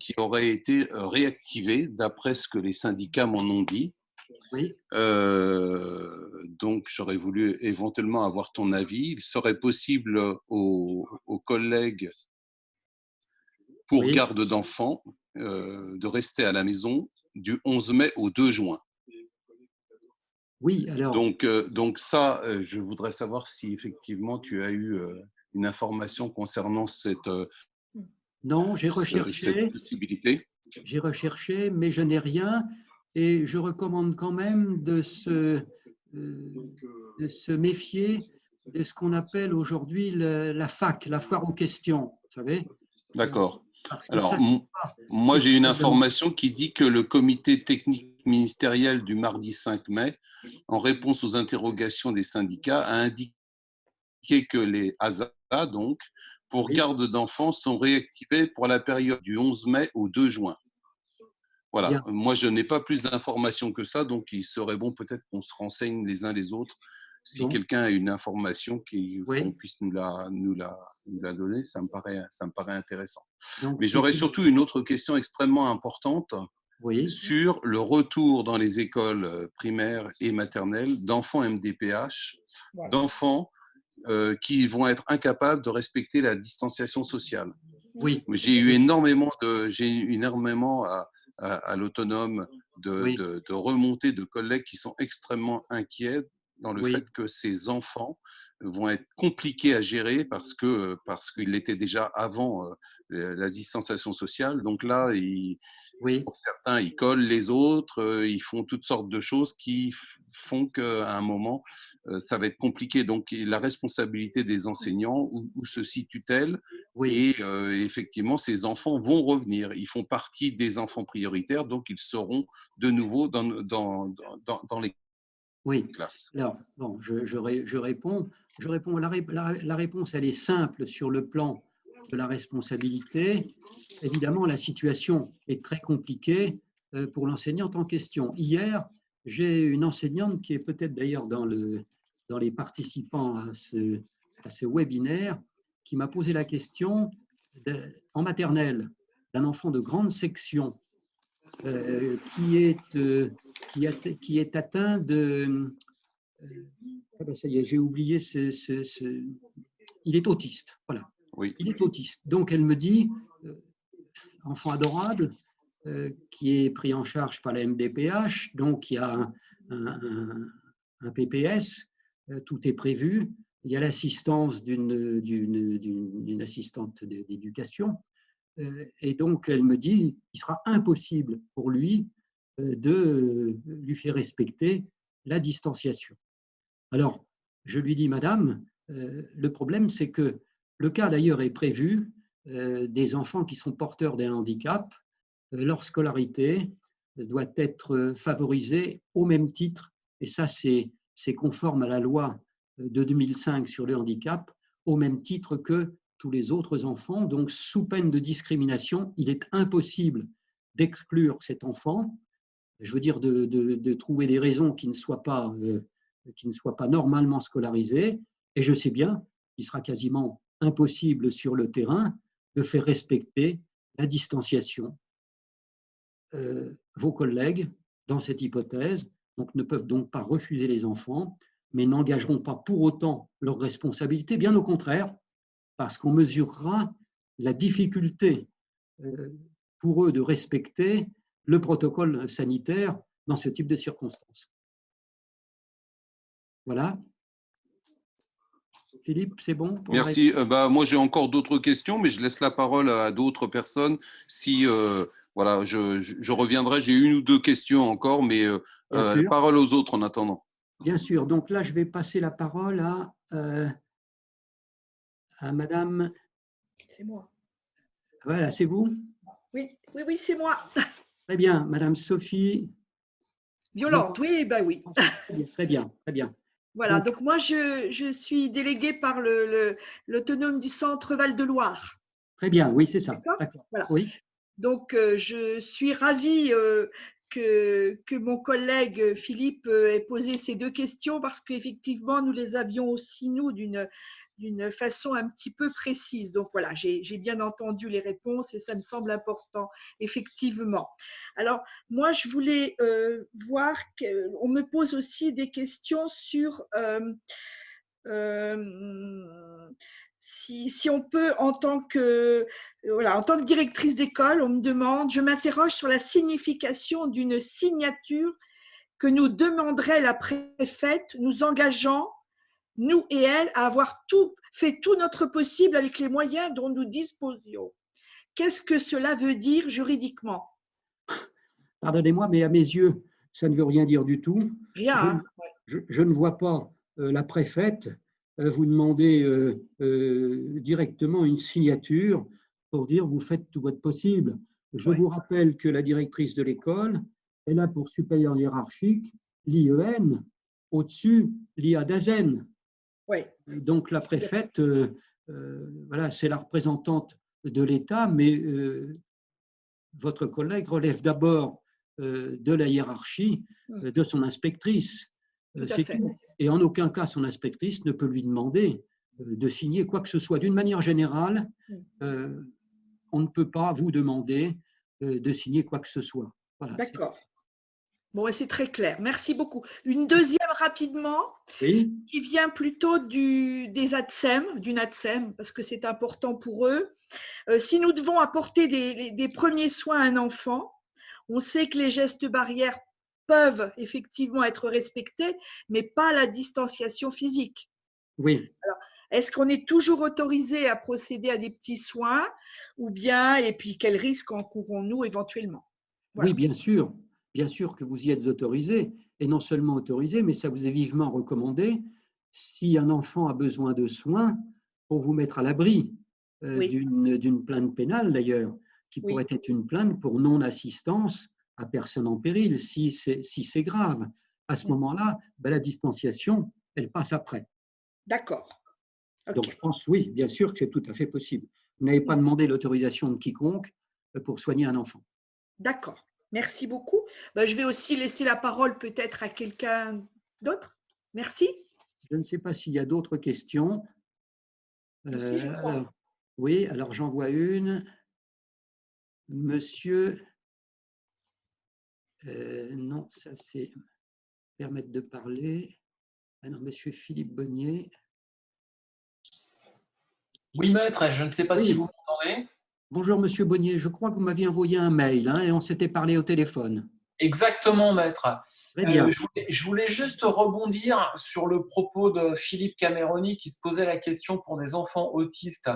qui aurait été réactivée d'après ce que les syndicats m'en ont dit. Oui. Donc, j'aurais voulu éventuellement avoir ton avis. Il serait possible aux collègues pour garde d'enfants de rester à la maison du 11 mai au 2 juin. Oui, alors. Donc ça, je voudrais savoir si effectivement tu as eu une information concernant cette possibilité. J'ai recherché, mais je n'ai rien. Et je recommande quand même de se méfier de ce qu'on appelle aujourd'hui la FAQ, la foire aux questions, vous savez. D'accord. Alors, moi, j'ai une information qui dit que le comité technique ministériel du mardi 5 mai, en réponse aux interrogations des syndicats, a indiqué que les ASA, donc, pour garde d'enfants, sont réactivés pour la période du 11 mai au 2 juin. Voilà. Bien. Moi, je n'ai pas plus d'informations que ça, donc il serait bon peut-être qu'on se renseigne les uns les autres. Si quelqu'un a une information qu'on puisse nous la donner, ça me paraît intéressant. Donc, mais j'aurais surtout une autre question extrêmement importante sur le retour dans les écoles primaires et maternelles d'enfants MDPH, d'enfants qui vont être incapables de respecter la distanciation sociale. Oui. J'ai eu énormément à l'autonome de remontées de collègues qui sont extrêmement inquiets dans le fait que ces enfants vont être compliqués à gérer parce qu'il l'était déjà avant la distanciation sociale. Donc là, pour certains, ils collent les autres, ils font toutes sortes de choses qui font qu'à un moment, ça va être compliqué. Donc la responsabilité des enseignants, où se situe-t-elle? Et effectivement, ces enfants vont revenir. Ils font partie des enfants prioritaires, donc ils seront de nouveau dans les classes. Alors, bon, je réponds. La réponse, elle est simple sur le plan de la responsabilité. Évidemment, la situation est très compliquée pour l'enseignante en question. Hier, j'ai une enseignante qui est peut-être d'ailleurs dans les participants à ce webinaire, qui m'a posé la question en maternelle d'un enfant de grande section qui est atteint de… Ah ben ça y est, j'ai oublié, il est autiste, voilà. Il est autiste. Donc, elle me dit, enfant adorable, qui est pris en charge par la MDPH, donc il y a un PPS, tout est prévu, il y a l'assistance d'une assistante d'éducation, et donc elle me dit, il sera impossible pour lui de lui faire respecter la distanciation. Alors, je lui dis, madame, le problème, c'est que le cas d'ailleurs est prévu des enfants qui sont porteurs d'un handicap. Leur scolarité doit être favorisée au même titre, et ça, c'est conforme à la loi de 2005 sur le handicap, au même titre que tous les autres enfants. Donc, sous peine de discrimination, il est impossible d'exclure cet enfant, je veux dire de trouver des raisons qui ne soient pas normalement scolarisés, et je sais bien qu'il sera quasiment impossible sur le terrain de faire respecter la distanciation. Vos collègues, dans cette hypothèse, ne peuvent donc pas refuser les enfants, mais n'engageront pas pour autant leur responsabilité, bien au contraire, parce qu'on mesurera la difficulté pour eux de respecter le protocole sanitaire dans ce type de circonstances. Voilà. Philippe, c'est bon? Merci. Moi, j'ai encore d'autres questions, mais je laisse la parole à d'autres personnes. Si, voilà, je reviendrai. J'ai une ou deux questions encore, mais la parole aux autres en attendant. Bien sûr. Donc là, je vais passer la parole à Madame… C'est moi. Voilà, c'est vous? Oui, c'est moi. Très bien. Madame Sophie… Violante, oui, ben oui. Très bien, très bien. Voilà, donc moi, je suis déléguée par l'autonome du centre Val-de-Loire. Très bien, oui, c'est ça. D'accord. Voilà. Oui. Donc, je suis ravie que mon collègue Philippe ait posé ces deux questions parce qu'effectivement, nous les avions aussi, nous, d'une façon un petit peu précise. Donc, voilà, j'ai bien entendu les réponses et ça me semble important, effectivement. Alors, moi, je voulais voir qu'on me pose aussi des questions sur… si on peut, en tant que directrice d'école, on me demande, je m'interroge sur la signification d'une signature que nous demanderait la préfète, nous engageant, nous et elle, à avoir fait tout notre possible avec les moyens dont nous disposions. Qu'est-ce que cela veut dire juridiquement? Pardonnez-moi, mais à mes yeux, ça ne veut rien dire du tout. Rien. Je ne vois pas la préfète vous demander directement une signature pour dire vous faites tout votre possible. Je vous rappelle que la directrice de l'école, elle a pour supérieur hiérarchique l'IEN, au-dessus l'IADASEN. Donc la préfète, voilà, c'est la représentante de l'État, mais votre collègue relève d'abord de la hiérarchie de son inspectrice. C'est tout. Et en aucun cas, son inspectrice ne peut lui demander de signer quoi que ce soit. D'une manière générale, on ne peut pas vous demander de signer quoi que ce soit. Voilà. D'accord. Bon, c'est très clair. Merci beaucoup. Une deuxième rapidement, qui vient plutôt des ATSEM, du NATSEM, parce que c'est important pour eux. Si nous devons apporter des premiers soins à un enfant, on sait que les gestes barrières peuvent effectivement être respectées, mais pas la distanciation physique. Oui. Alors, est-ce qu'on est toujours autorisé à procéder à des petits soins ou bien, et puis quels risques encourons-nous éventuellement? Voilà. Oui, bien sûr que vous y êtes autorisé, et non seulement autorisé, mais ça vous est vivement recommandé si un enfant a besoin de soins pour vous mettre à l'abri d'une plainte pénale d'ailleurs, qui pourrait être une plainte pour non-assistance à personne en péril, si c'est grave. À ce moment-là, la distanciation, elle passe après. D'accord. Okay. Donc je pense, oui, bien sûr que c'est tout à fait possible. Vous n'avez pas demandé l'autorisation de quiconque pour soigner un enfant. D'accord. Merci beaucoup. Je vais aussi laisser la parole peut-être à quelqu'un d'autre. Merci. Je ne sais pas s'il y a d'autres questions. Si, je crois. Oui, alors j'en vois une. Monsieur, non, ça c'est permettre de parler. Ah non, monsieur Philippe Bonnier. Oui, maître, je ne sais pas si vous m'entendez. Bonjour, monsieur Bonnier. Je crois que vous m'aviez envoyé un mail et on s'était parlé au téléphone. Exactement, maître. Très bien. Je voulais juste rebondir sur le propos de Philippe Cameroni qui se posait la question pour des enfants autistes,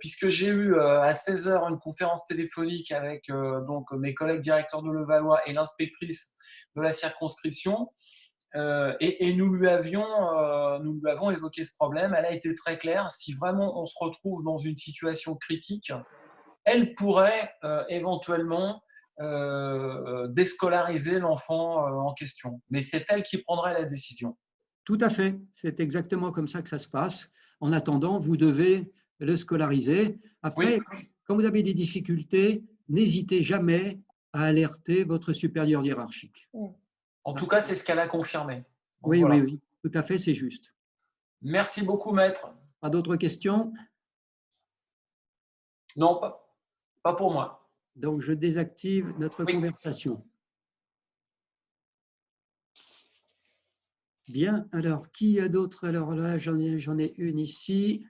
puisque j'ai eu à 16h une conférence téléphonique avec donc mes collègues directeurs de Levallois et l'inspectrice de la circonscription. Et nous lui avons évoqué ce problème. Elle a été très claire. Si vraiment on se retrouve dans une situation critique, elle pourrait éventuellement déscolariser l'enfant en question. Mais c'est elle qui prendrait la décision. Tout à fait. C'est exactement comme ça que ça se passe. En attendant, vous devez le scolariser. Après, quand vous avez des difficultés, n'hésitez jamais à alerter votre supérieur hiérarchique. En tout cas, c'est ce qu'elle a confirmé. Donc, oui, voilà. Oui, tout à fait, c'est juste. Merci beaucoup, maître. Pas d'autres questions? Non, pas pour moi. Donc, je désactive notre conversation. Bien, alors, qui a d'autres? Alors là, j'en ai une ici.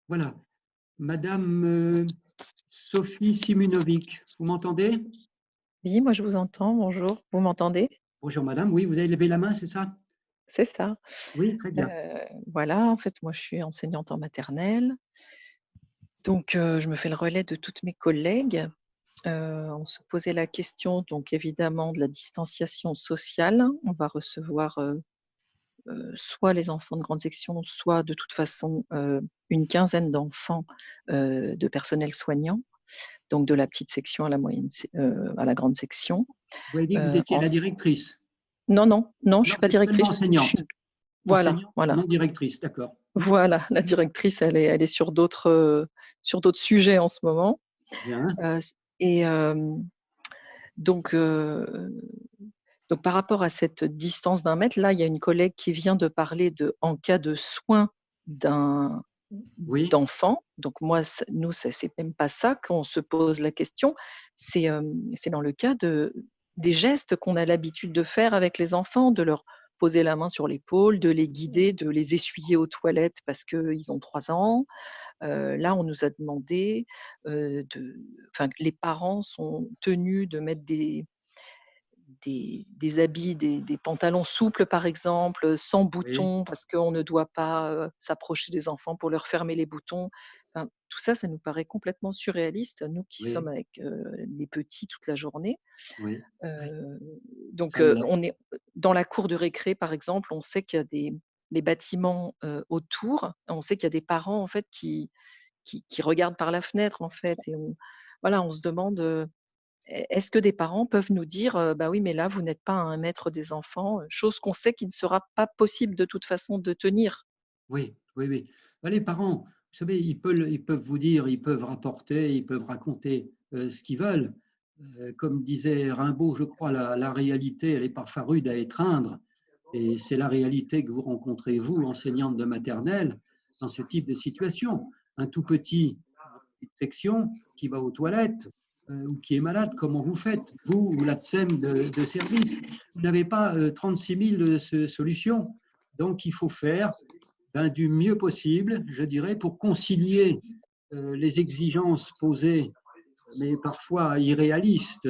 Voilà. Madame Sophie Simunovic, vous m'entendez? Oui, moi je vous entends. Bonjour, vous m'entendez? Bonjour madame, oui, vous avez levé la main, c'est ça? C'est ça. Oui, très bien. Voilà, en fait, moi je suis enseignante en maternelle. Donc, je me fais le relais de toutes mes collègues. On se posait la question, donc évidemment, de la distanciation sociale. On va recevoir soit les enfants de grande section, soit de toute façon une quinzaine d'enfants de personnel soignant, donc de la petite section à la moyenne, à la grande section. Vous avez dit que vous étiez la directrice? Non, je ne suis pas directrice. Enseignante. Voilà, enseignante, voilà. Non directrice, d'accord. Voilà, la directrice, elle est sur d'autres sujets en ce moment. Bien. Donc, par rapport à cette distance d'1 mètre, là, il y a une collègue qui vient de parler en cas de soin d'enfant. Donc moi, nous, c'est même pas ça qu'on se pose la question. C'est dans le cas des gestes qu'on a l'habitude de faire avec les enfants, de leur poser la main sur l'épaule, de les guider, de les essuyer aux toilettes parce qu'ils ont 3 ans. Là, on nous a demandé les parents sont tenus de mettre des habits, des pantalons souples par exemple, sans boutons, parce qu'on ne doit pas s'approcher des enfants pour leur fermer les boutons. Enfin, tout ça, ça nous paraît complètement surréaliste, nous qui sommes avec les petits toute la journée. Donc, on est dans la cour de récré par exemple, on sait qu'il y a les bâtiments autour, on sait qu'il y a des parents en fait qui regardent par la fenêtre en fait, et on se demande est-ce que des parents peuvent nous dire bah oui, mais là, vous n'êtes pas à 1 mètre des enfants, chose qu'on sait qu'il ne sera pas possible de toute façon de tenir. Oui. Les parents, vous savez, ils peuvent vous dire, ils peuvent rapporter, ils peuvent raconter ce qu'ils veulent. Comme disait Rimbaud, je crois, la réalité, elle est parfois rude à étreindre. Et c'est la réalité que vous rencontrez, vous, enseignante de maternelle, dans ce type de situation. Un tout petit section qui va aux toilettes ou qui est malade, comment vous faites, vous ou la TSEM de service? Vous n'avez pas 36 000 solutions. Donc, il faut faire du mieux possible, je dirais, pour concilier les exigences posées, mais parfois irréalistes,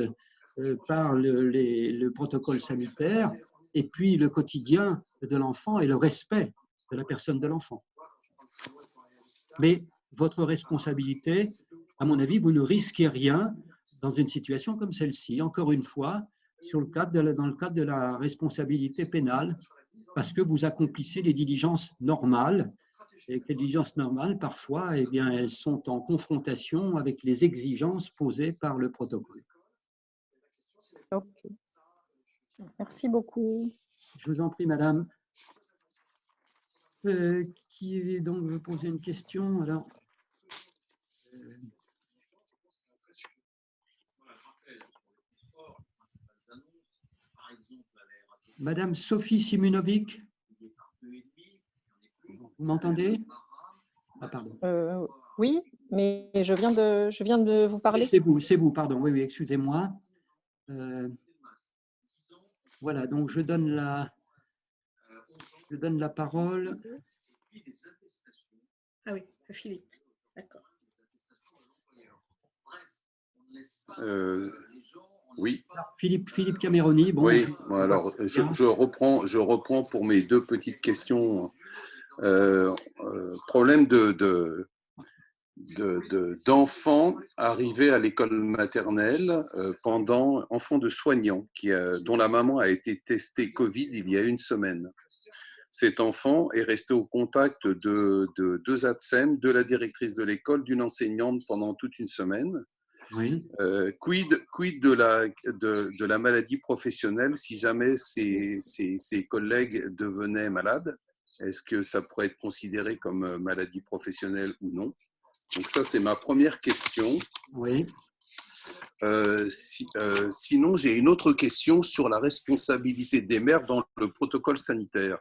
par le protocole sanitaire, et puis le quotidien de l'enfant et le respect de la personne de l'enfant. Mais votre responsabilité, à mon avis, vous ne risquez rien dans une situation comme celle-ci. Encore une fois, dans le cadre de la responsabilité pénale, parce que vous accomplissez les diligences normales, et que les diligences normales, parfois, eh bien, elles sont en confrontation avec les exigences posées par le protocole. Ok. Merci beaucoup. Je vous en prie, madame. Qui donc veut poser une question? Alors, madame Sophie Simunovic, vous m'entendez? Ah, pardon. Oui, mais je viens de vous parler. C'est vous, pardon. Oui, excusez-moi. Voilà, donc je donne la parole. Ah oui, à Philippe. D'accord. Oui. Philippe Cameroni. Bon, oui, alors je reprends pour mes deux petites questions. Problème d'enfants arrivés à l'école maternelle enfants de soignants dont la maman a été testée Covid il y a une semaine. Cet enfant est resté au contact de deux ATSEM, de la directrice de l'école, d'une enseignante pendant toute une semaine. Oui. Quid de la maladie professionnelle si jamais ses collègues devenaient malades? Est-ce que ça pourrait être considéré comme maladie professionnelle ou non? Donc ça, c'est ma première question. Oui. Sinon, j'ai une autre question sur la responsabilité des maires dans le protocole sanitaire.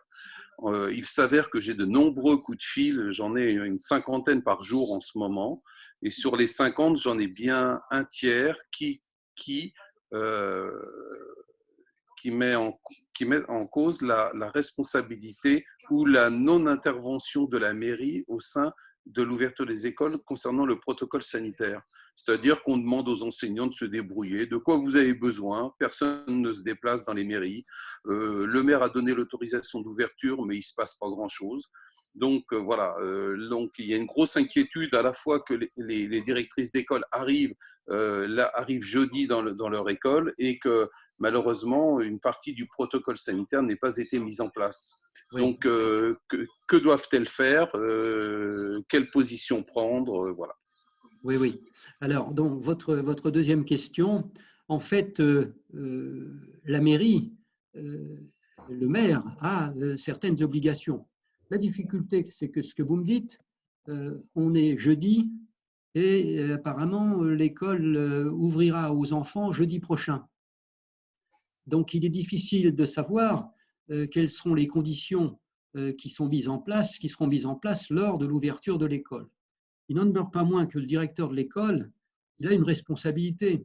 Il s'avère que j'ai de nombreux coups de fil, j'en ai une 50aine par jour en ce moment, et sur les 50, j'en ai bien un tiers qui met en cause la responsabilité ou la non-intervention de la mairie au sein de l'ouverture des écoles concernant le protocole sanitaire. C'est-à-dire qu'on demande aux enseignants de se débrouiller, de quoi vous avez besoin, personne ne se déplace dans les mairies, le maire a donné l'autorisation d'ouverture, mais il ne se passe pas grand-chose. Donc voilà, donc il y a une grosse inquiétude à la fois que les directrices d'école arrivent jeudi dans leur école et que malheureusement, une partie du protocole sanitaire n'est pas été mise en place. Oui. Donc, que doivent-elles faire? Quelle position prendre? Voilà. Oui. Alors, donc, votre deuxième question, en fait, la mairie, le maire a certaines obligations. La difficulté, c'est que ce que vous me dites, on est jeudi et apparemment, l'école ouvrira aux enfants jeudi prochain. Donc, il est difficile de savoir quelles seront les conditions qui seront mises en place lors de l'ouverture de l'école. Il n'en demeure pas moins que le directeur de l'école, il a une responsabilité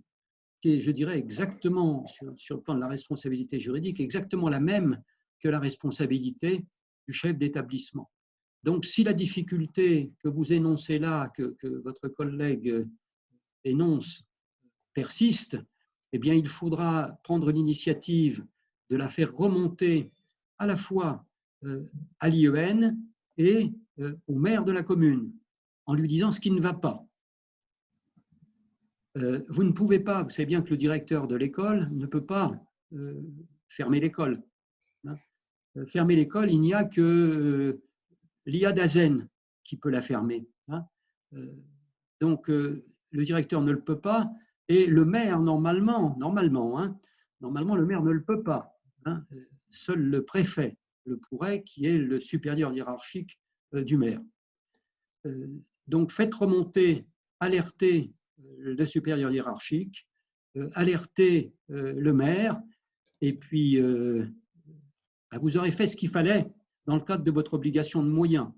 qui est, je dirais, exactement, sur le plan de la responsabilité juridique, exactement la même que la responsabilité du chef d'établissement. Donc, si la difficulté que vous énoncez là, que votre collègue énonce, persiste, eh bien, il faudra prendre l'initiative de la faire remonter à la fois à l'IEN et au maire de la commune, en lui disant ce qui ne va pas. Vous ne pouvez pas, vous savez bien que le directeur de l'école ne peut pas fermer l'école. Fermer l'école, il n'y a que l'IA-DAZEN qui peut la fermer. Donc, le directeur ne le peut pas. Et le maire, normalement, le maire ne le peut pas. Seul le préfet le pourrait, qui est le supérieur hiérarchique du maire. Donc, faites remonter, alertez le supérieur hiérarchique, alertez le maire, et puis vous aurez fait ce qu'il fallait dans le cadre de votre obligation de moyens.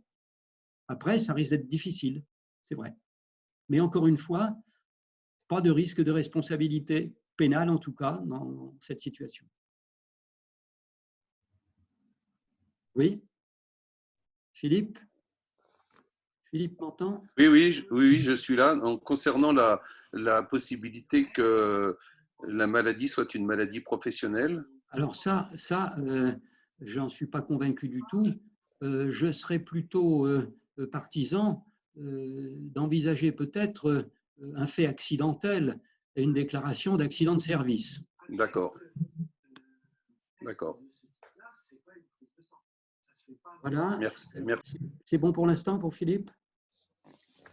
Après, ça risque d'être difficile, c'est vrai. Mais encore une fois, pas de risque de responsabilité pénale, en tout cas, dans cette situation. Oui, Philippe Philippe m'entend? Oui, je suis là. Donc, concernant la possibilité que la maladie soit une maladie professionnelle. Alors j'en suis pas convaincu du tout. Je serais plutôt partisan d'envisager peut-être un fait accidentel et une déclaration d'accident de service. D'accord. D'accord. Voilà. Merci. C'est bon pour l'instant pour Philippe?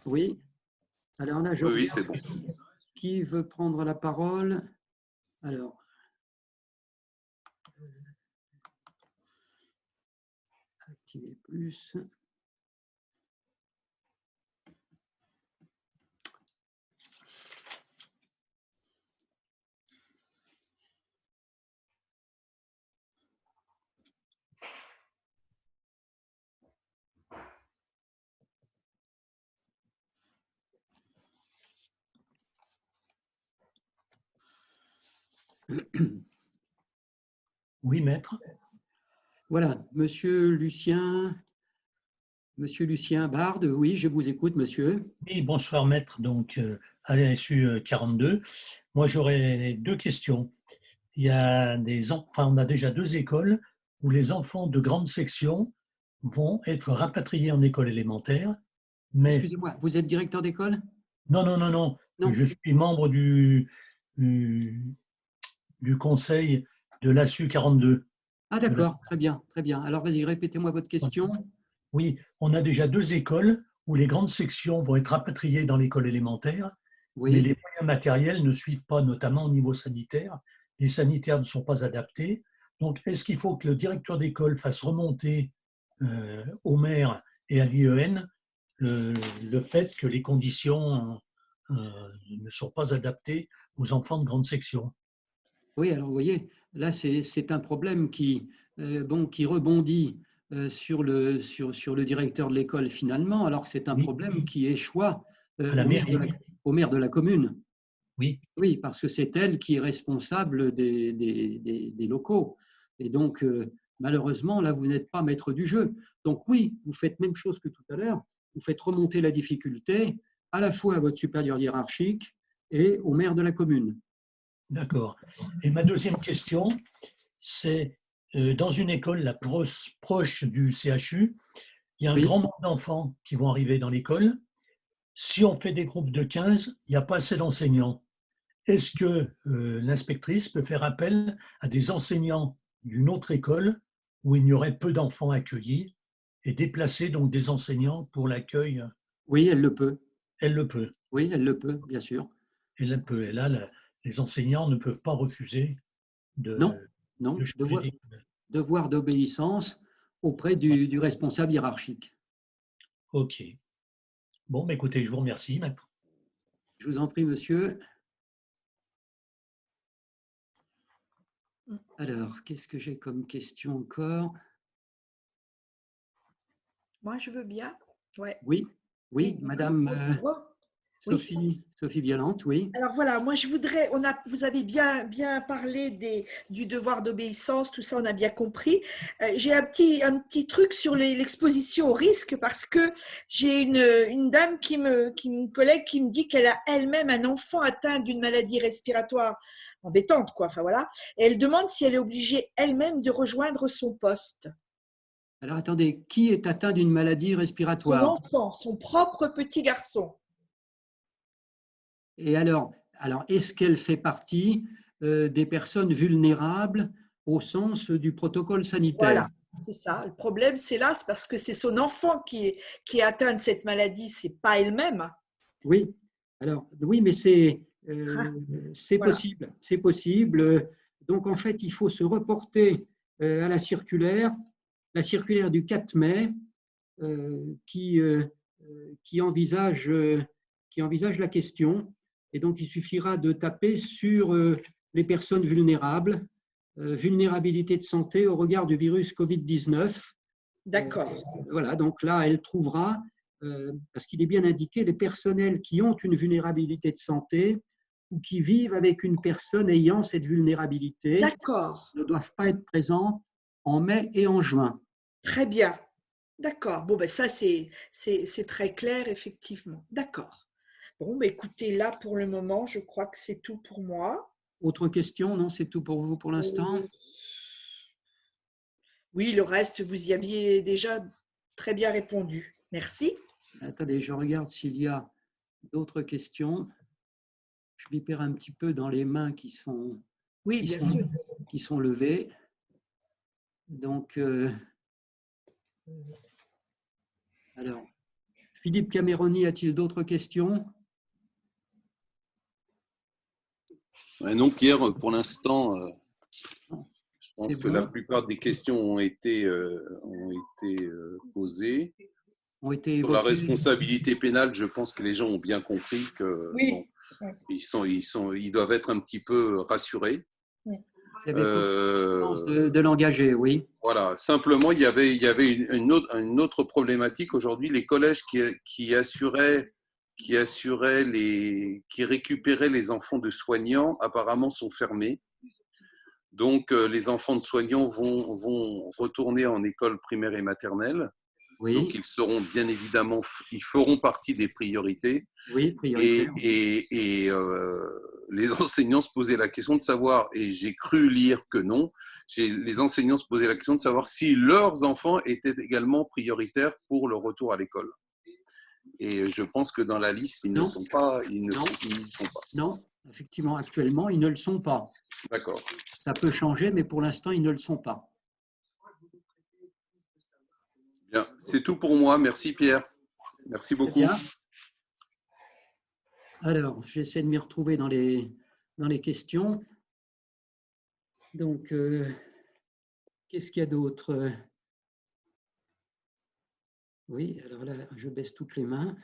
Oui. Alors là, oui, c'est bon. Qui veut prendre la parole? Alors. Activer plus. Oui, maître. Voilà, Monsieur Lucien Bard, oui, je vous écoute, monsieur. Oui, bonsoir, maître. Donc, à l'ASU 42, moi, j'aurais deux questions. Il y a on a déjà deux écoles où les enfants de grande section vont être rapatriés en école élémentaire. Mais... Excusez-moi, vous êtes directeur d'école? Non. Je suis membre du conseil de l'ASU 42. Ah d'accord, très bien. Alors vas-y, répétez-moi votre question. Oui, on a déjà deux écoles où les grandes sections vont être rapatriées dans l'école élémentaire, oui. Mais les moyens matériels ne suivent pas, notamment au niveau sanitaire. Les sanitaires ne sont pas adaptés. Donc, est-ce qu'il faut que le directeur d'école fasse remonter au maire et à l'IEN le fait que les conditions ne sont pas adaptées aux enfants de grande section? Oui, alors vous voyez, là c'est un problème qui rebondit sur le directeur de l'école finalement, alors que c'est un problème qui échoit au maire de la commune. Oui, parce que c'est elle qui est responsable des locaux. Et donc, malheureusement, là, vous n'êtes pas maître du jeu. Donc oui, vous faites même chose que tout à l'heure, vous faites remonter la difficulté à la fois à votre supérieur hiérarchique et au maire de la commune. D'accord. Et ma deuxième question, c'est dans une école la proche du CHU, il y a un grand nombre d'enfants qui vont arriver dans l'école. Si on fait des groupes de 15, il n'y a pas assez d'enseignants. Est-ce que l'inspectrice peut faire appel à des enseignants d'une autre école où il y aurait peu d'enfants accueillis et déplacer donc des enseignants pour l'accueil? Oui, elle le peut. Elle le peut. Oui, elle le peut, bien sûr. Elle le peut. Et là, les enseignants ne peuvent pas refuser devoir d'obéissance auprès du responsable hiérarchique. Ok. Bon, écoutez, je vous remercie, maître. Je vous en prie, monsieur. Alors, qu'est-ce que j'ai comme question encore? Moi, je veux bien. Ouais. Oui, madame Sophie Violante, oui. Alors voilà, moi je voudrais, vous avez bien parlé du devoir d'obéissance, tout ça on a bien compris. J'ai un petit truc sur l'exposition au risque parce que j'ai une dame une collègue qui me dit qu'elle a elle-même un enfant atteint d'une maladie respiratoire embêtante, quoi. Enfin voilà, et elle demande si elle est obligée elle-même de rejoindre son poste. Alors attendez, qui est atteint d'une maladie respiratoire? Son enfant, son propre petit garçon. Et alors est-ce qu'elle fait partie des personnes vulnérables au sens du protocole sanitaire? Voilà, c'est ça. Le problème, c'est là, c'est parce que c'est son enfant qui est atteint de cette maladie, c'est pas elle-même. Oui, alors oui, mais c'est possible. C'est possible. Donc en fait, il faut se reporter à la circulaire du 4 mai qui envisage la question. Et donc, il suffira de taper sur les personnes vulnérables, vulnérabilité de santé au regard du virus Covid-19. D'accord. Voilà, donc là, elle trouvera, parce qu'il est bien indiqué, les personnels qui ont une vulnérabilité de santé ou qui vivent avec une personne ayant cette vulnérabilité ne doivent pas être présents en mai et en juin. Très bien. D'accord. Bon, ben ça, c'est très clair, effectivement. D'accord. Bon, ben écoutez, là, pour le moment, je crois que c'est tout pour moi. Autre question? Non, c'est tout pour vous pour l'instant? Oui, le reste, vous y aviez déjà très bien répondu. Merci. Attendez, je regarde s'il y a d'autres questions. Je m'y perds un petit peu dans les mains qui sont levées. Donc, alors, Philippe Cameroni, a-t-il d'autres questions? Non, Pierre, pour l'instant, je pense que la plupart des questions ont été posées. Sur la responsabilité pénale, je pense que les gens ont bien compris que ils doivent être un petit peu rassurés. Il y avait de l'engager, oui. Voilà. Simplement, il y avait une autre problématique aujourd'hui. Les collèges qui récupéraient les enfants de soignants, apparemment, sont fermés. Donc, les enfants de soignants vont retourner en école primaire et maternelle. Oui. Donc, ils seront bien évidemment, ils feront partie des priorités. Oui, prioritaires. Et les enseignants se posaient la question de savoir, et j'ai cru lire que non, les enseignants se posaient la question de savoir si leurs enfants étaient également prioritaires pour le retour à l'école. Et je pense que dans la liste, ils ne sont pas. Non, effectivement, actuellement, ils ne le sont pas. D'accord. Ça peut changer, mais pour l'instant, ils ne le sont pas. Bien, c'est tout pour moi. Merci Pierre. Merci beaucoup. Bien. Alors, j'essaie de m'y retrouver dans les questions. Donc, qu'est-ce qu'il y a d'autre? Oui, alors là, je baisse toutes les mains.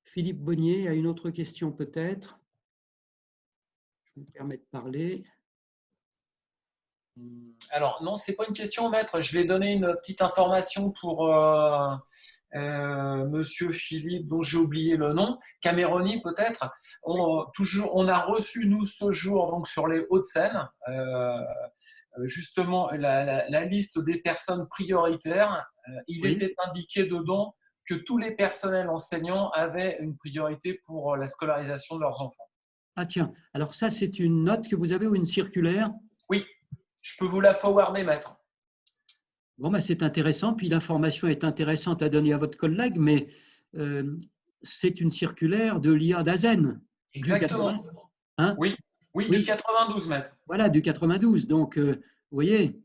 Philippe Bonnier a une autre question peut-être. Je me permets de parler. Alors, non, ce n'est pas une question, maître. Je vais donner une petite information pour monsieur Philippe, dont j'ai oublié le nom, Cameroni peut-être. On a reçu, nous, ce jour, donc sur les Hauts-de-Seine, justement la liste des personnes prioritaires. Il était indiqué dedans que tous les personnels enseignants avaient une priorité pour la scolarisation de leurs enfants. Ah tiens, alors ça, c'est une note que vous avez ou une circulaire? Oui, je peux vous la forwarder, maître. Bon, ben, c'est intéressant, puis l'information est intéressante à donner à votre collègue, mais c'est une circulaire de l'IA d'Azen. Exactement. Hein? Oui, du 92, maître. Voilà, du 92. Donc, vous voyez,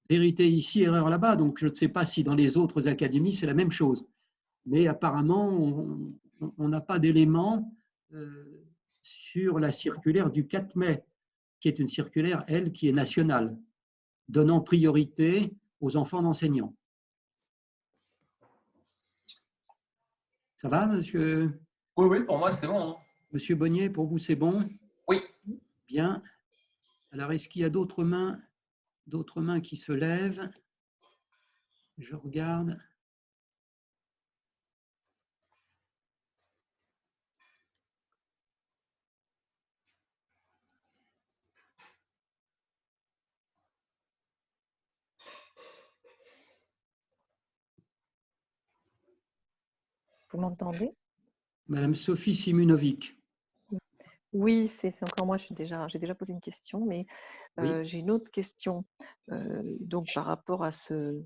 vérité ici, erreur là-bas. Donc, je ne sais pas si dans les autres académies, c'est la même chose. Mais apparemment, on n'a pas d'éléments sur la circulaire du 4 mai, qui est une circulaire, elle, qui est nationale, donnant priorité aux enfants d'enseignants. Ça va, monsieur? Oui, pour moi, c'est bon. Hein. Monsieur Bonnier, pour vous, c'est bon? Oui. Bien. Alors, est-ce qu'il y a d'autres mains qui se lèvent? Je regarde. Vous m'entendez? Madame Sophie Simunovic. Oui, c'est encore moi, j'ai déjà posé une question, mais j'ai une autre question. Donc, par rapport à ce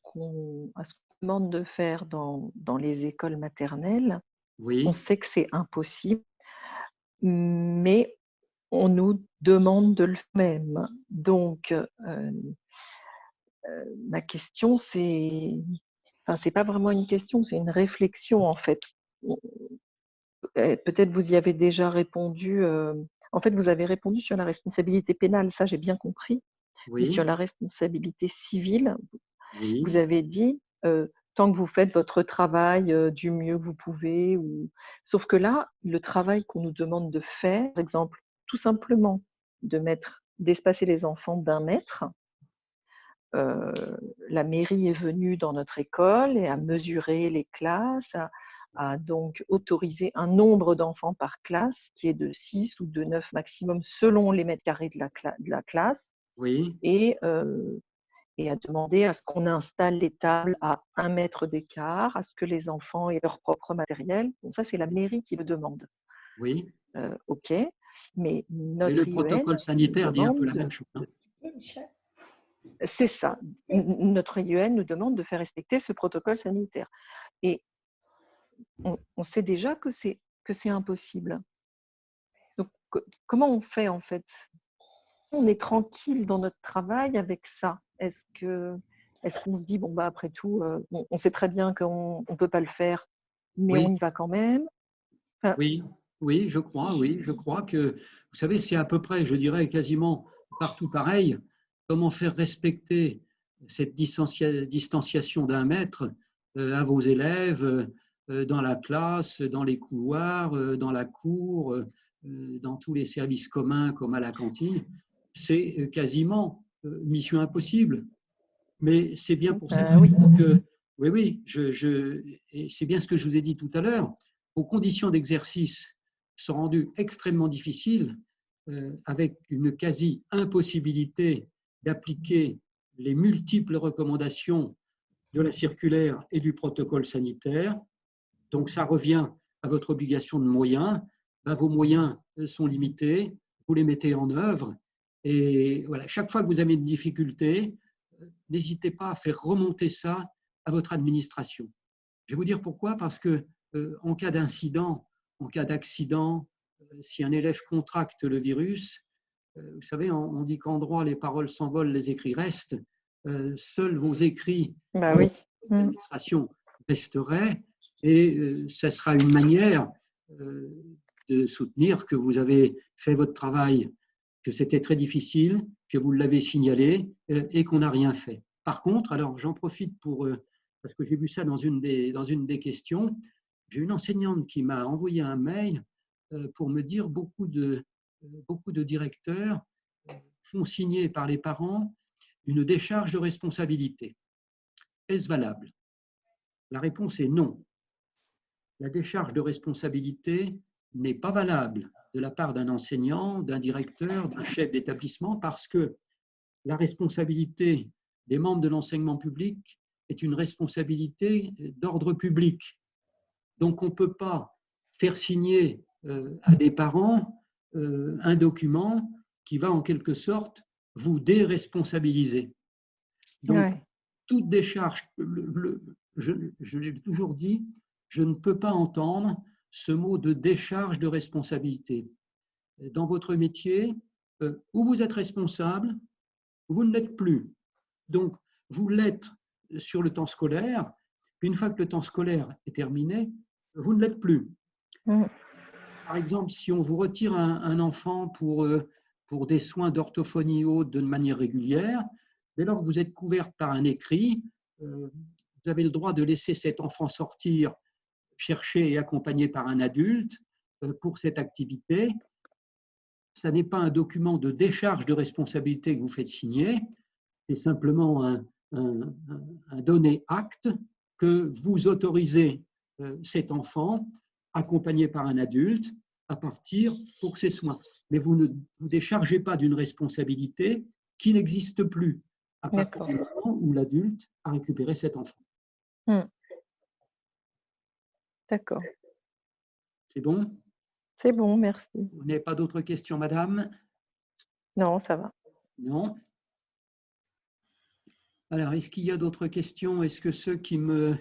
qu'on demande de faire dans les écoles maternelles, on sait que c'est impossible, mais on nous demande de le faire même. Donc, ma question, c'est pas vraiment une question, c'est une réflexion en fait. Peut-être vous y avez déjà répondu. En fait, vous avez répondu sur la responsabilité pénale, ça j'ai bien compris. Mais sur la responsabilité civile, vous avez dit tant que vous faites votre travail du mieux que vous pouvez. Sauf que là, le travail qu'on nous demande de faire, par exemple, tout simplement d'espacer les enfants d'1 mètre. La mairie est venue dans notre école et a mesuré les classes, à donc autoriser un nombre d'enfants par classe qui est de 6 ou de 9 maximum selon les mètres carrés de la classe. Oui. Et à demander à ce qu'on installe les tables à 1 mètre d'écart, à ce que les enfants aient leur propre matériel. Bon, ça, c'est la mairie qui le demande. Oui. OK. Mais notre le protocole sanitaire dit un peu la même chose. Hein. C'est ça. Notre IEN nous demande de faire respecter ce protocole sanitaire. Et on sait déjà que c'est impossible. Donc, comment on fait en fait? On est tranquille dans notre travail avec ça. Est-ce qu'on se dit, bon, bah, après tout, on sait très bien qu'on ne peut pas le faire, mais on y va quand même? Enfin, oui, je crois que, vous savez, c'est à peu près, je dirais, quasiment partout pareil. Comment faire respecter cette distanciation d'1 mètre à vos élèves, dans la classe, dans les couloirs, dans la cour, dans tous les services communs comme à la cantine. C'est quasiment mission impossible. Mais c'est bien pour cette raison que, oui, et c'est bien ce que je vous ai dit tout à l'heure, vos conditions d'exercice sont rendues extrêmement difficiles avec une quasi-impossibilité d'appliquer les multiples recommandations de la circulaire et du protocole sanitaire. Donc, ça revient à votre obligation de moyens. Vos moyens sont limités, vous les mettez en œuvre. Et voilà, chaque fois que vous avez une difficulté, n'hésitez pas à faire remonter ça à votre administration. Je vais vous dire pourquoi, parce que en cas d'incident, en cas d'accident, si un élève contracte le virus, vous savez, on dit qu'en droit, les paroles s'envolent, les écrits restent. Seuls vos écrits de l'administration resteraient, et ce sera une manière de soutenir que vous avez fait votre travail, que c'était très difficile, que vous l'avez signalé et qu'on n'a rien fait. Par contre, alors j'en profite parce que j'ai vu ça dans une des questions, j'ai une enseignante qui m'a envoyé un mail pour me dire beaucoup de directeurs font signer par les parents une décharge de responsabilité. Est-ce valable? La réponse est non. La décharge de responsabilité n'est pas valable de la part d'un enseignant, d'un directeur, d'un chef d'établissement, parce que la responsabilité des membres de l'enseignement public est une responsabilité d'ordre public. Donc, on ne peut pas faire signer à des parents un document qui va en quelque sorte vous déresponsabiliser. Donc, toute décharge, je l'ai toujours dit, je ne peux pas entendre ce mot de décharge de responsabilité. Dans votre métier, où vous êtes responsable, vous ne l'êtes plus. Donc, vous l'êtes sur le temps scolaire. Une fois que le temps scolaire est terminé, vous ne l'êtes plus. Par exemple, si on vous retire un enfant pour des soins d'orthophonie haute de manière régulière, dès lors que vous êtes couverte par un écrit, vous avez le droit de laisser cet enfant sortir, cherché et accompagné par un adulte pour cette activité. Ça n'est pas un document de décharge de responsabilité que vous faites signer, c'est simplement un donné acte que vous autorisez cet enfant, accompagné par un adulte, à partir pour ses soins. Mais vous ne vous déchargez pas d'une responsabilité qui n'existe plus à partir du moment où l'adulte a récupéré cet enfant. D'accord. C'est bon? C'est bon, merci. Vous n'avez pas d'autres questions, madame? Non, ça va. Non? Alors, est-ce qu'il y a d'autres questions? Est-ce que ceux qui me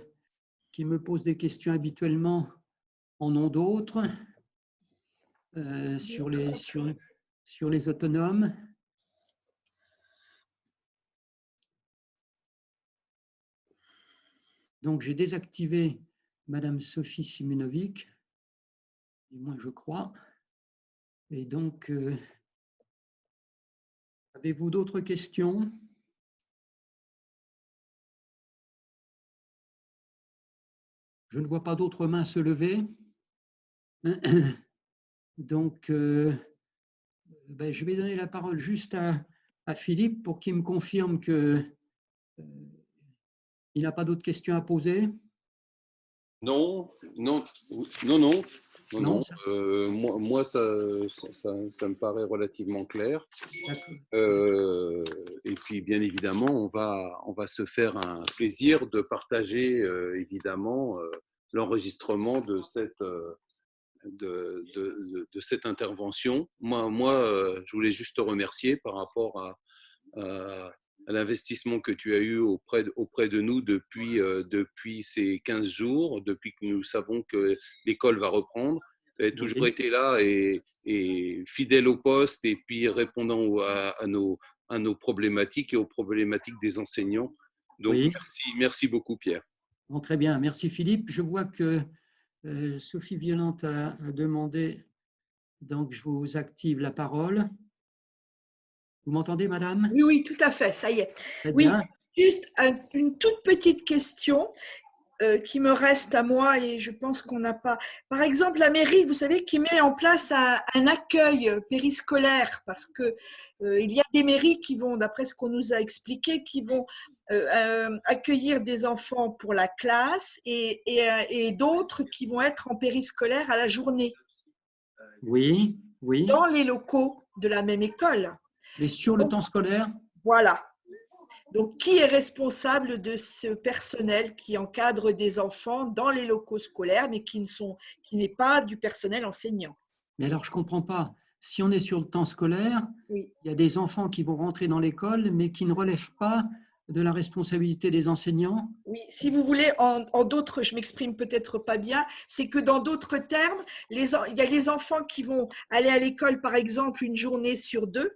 posent des questions habituellement en ont d'autres sur les autonomes? Donc, j'ai désactivé Madame Sophie Simonovic, du moins je crois. Et donc, avez-vous d'autres questions? Je ne vois pas d'autres mains se lever. Donc, je vais donner la parole juste à Philippe pour qu'il me confirme qu'il n'a pas d'autres questions à poser. Non. Moi, ça me paraît relativement clair. Et puis, bien évidemment, on va se faire un plaisir de partager, évidemment, l'enregistrement de cette intervention. Moi, je voulais juste te remercier par rapport à l'investissement que tu as eu auprès de nous depuis ces 15 jours, depuis que nous savons que l'école va reprendre. Tu as toujours été là et fidèle au poste et puis répondant à nos problématiques et aux problématiques des enseignants. Donc, merci beaucoup, Pierre. Bon, très bien, merci Philippe. Je vois que Sophie Violante a demandé, donc je vous active la parole. Vous m'entendez, madame? Oui, oui, tout à fait, ça y est. Très oui, bien. Juste une toute petite question qui me reste à moi et je pense qu'on n'a pas… Par exemple, la mairie, vous savez, qui met en place un accueil périscolaire parce que il y a des mairies qui vont, d'après ce qu'on nous a expliqué, qui vont accueillir des enfants pour la classe et d'autres qui vont être en périscolaire à la journée. Oui, oui. Dans les locaux de la même école. Et sur le temps scolaire? Voilà. Donc, qui est responsable de ce personnel qui encadre des enfants dans les locaux scolaires, mais qui n'est pas du personnel enseignant? Mais alors, je ne comprends pas. Si on est sur le temps scolaire, il y a des enfants qui vont rentrer dans l'école, mais qui ne relèvent pas de la responsabilité des enseignants? Oui, si vous voulez, en d'autres, je m'exprime peut-être pas bien, c'est que dans d'autres termes, il y a les enfants qui vont aller à l'école, par exemple, une journée sur 2.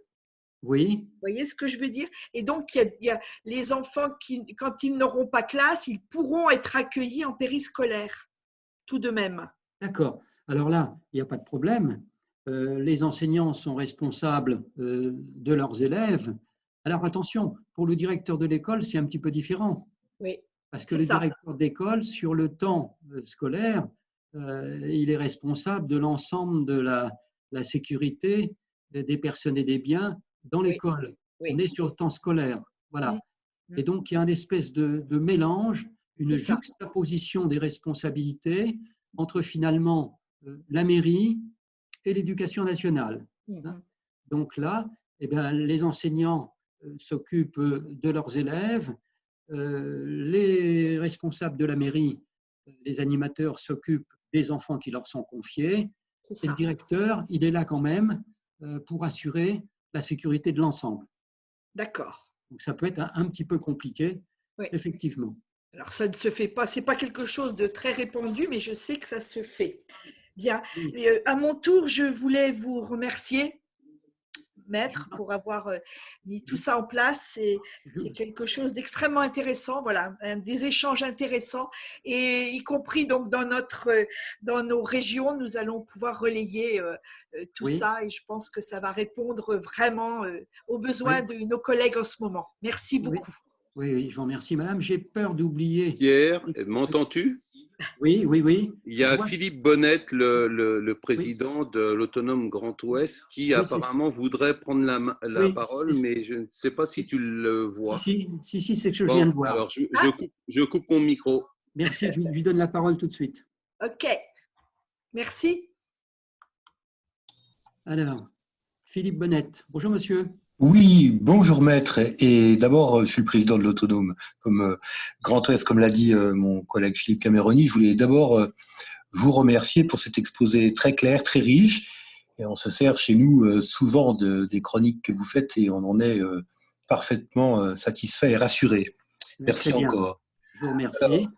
Oui. Vous voyez ce que je veux dire? Et donc, il y a les enfants qui, quand ils n'auront pas classe, ils pourront être accueillis en périscolaire, tout de même. D'accord. Alors là, il n'y a pas de problème. Les enseignants sont responsables de leurs élèves. Alors attention, pour le directeur de l'école, c'est un petit peu différent. Oui. Parce que le directeur d'école, sur le temps scolaire, il est responsable de l'ensemble de la sécurité des personnes et des biens dans l'école. Oui. On est sur le temps scolaire. Voilà. Et donc, il y a une espèce de mélange, une juxtaposition des responsabilités entre finalement la mairie et l'éducation nationale. Donc là, eh bien, les enseignants s'occupent de leurs élèves, les responsables de la mairie, les animateurs s'occupent des enfants qui leur sont confiés, et le directeur, il est là quand même pour assurer la sécurité de l'ensemble. D'accord. Donc ça peut être un petit peu compliqué, effectivement. Alors ça ne se fait pas, c'est pas quelque chose de très répandu, mais je sais que ça se fait. Bien, à mon tour, je voulais vous remercier, Maître, pour avoir mis tout ça en place. C'est quelque chose d'extrêmement intéressant, voilà, des échanges intéressants, et y compris donc dans nos régions, nous allons pouvoir relayer tout ça, et je pense que ça va répondre vraiment aux besoins de nos collègues en ce moment. Merci beaucoup. Oui, je vous remercie, madame. J'ai peur d'oublier. Pierre, m'entends-tu? Oui, oui, oui. Il y a Philippe Bonnette, le président de l'Autonome Grand Ouest, qui apparemment voudrait prendre la parole, mais je ne sais pas si tu le vois. Si, c'est que je viens de voir. Alors, je coupe mon micro. Merci, je lui donne la parole tout de suite. OK. Merci. Alors, Philippe Bonnette. Bonjour, monsieur. Oui, bonjour maître. Et d'abord, je suis le président de l'Autonome, comme Grand Ouest, comme l'a dit mon collègue Philippe Cameroni. Je voulais d'abord vous remercier pour cet exposé très clair, très riche. Et on se sert chez nous souvent des chroniques que vous faites et on en est parfaitement satisfait et rassuré. Merci encore. Je vous remercie.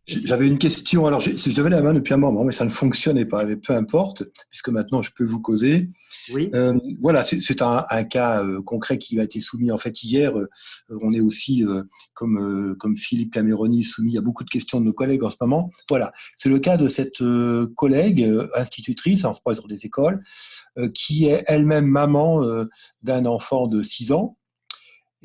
J'avais une question. Alors, je devais la main depuis un moment, mais ça ne fonctionnait pas. Mais peu importe, puisque maintenant je peux vous causer. Oui. Voilà, c'est un cas concret qui a été soumis en fait hier. On est aussi, comme Philippe Cameroni, soumis à beaucoup de questions de nos collègues en ce moment. Voilà, c'est le cas de cette collègue institutrice en professeur des écoles, qui est elle-même maman d'un enfant de 6 ans.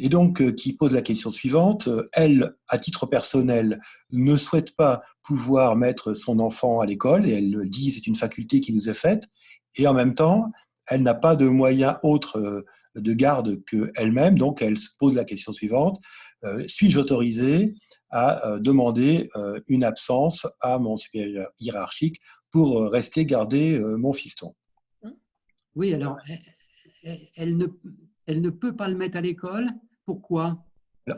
Et donc, qui pose la question suivante. Elle, à titre personnel, ne souhaite pas pouvoir mettre son enfant à l'école, et elle le dit, c'est une faculté qui nous est faite, et en même temps, elle n'a pas de moyens autres de garde qu'elle-même, donc elle se pose la question suivante. suis-je autorisé à demander une absence à mon supérieur hiérarchique pour rester garder mon fiston? Oui, alors, elle ne peut pas le mettre à l'école. Pourquoi?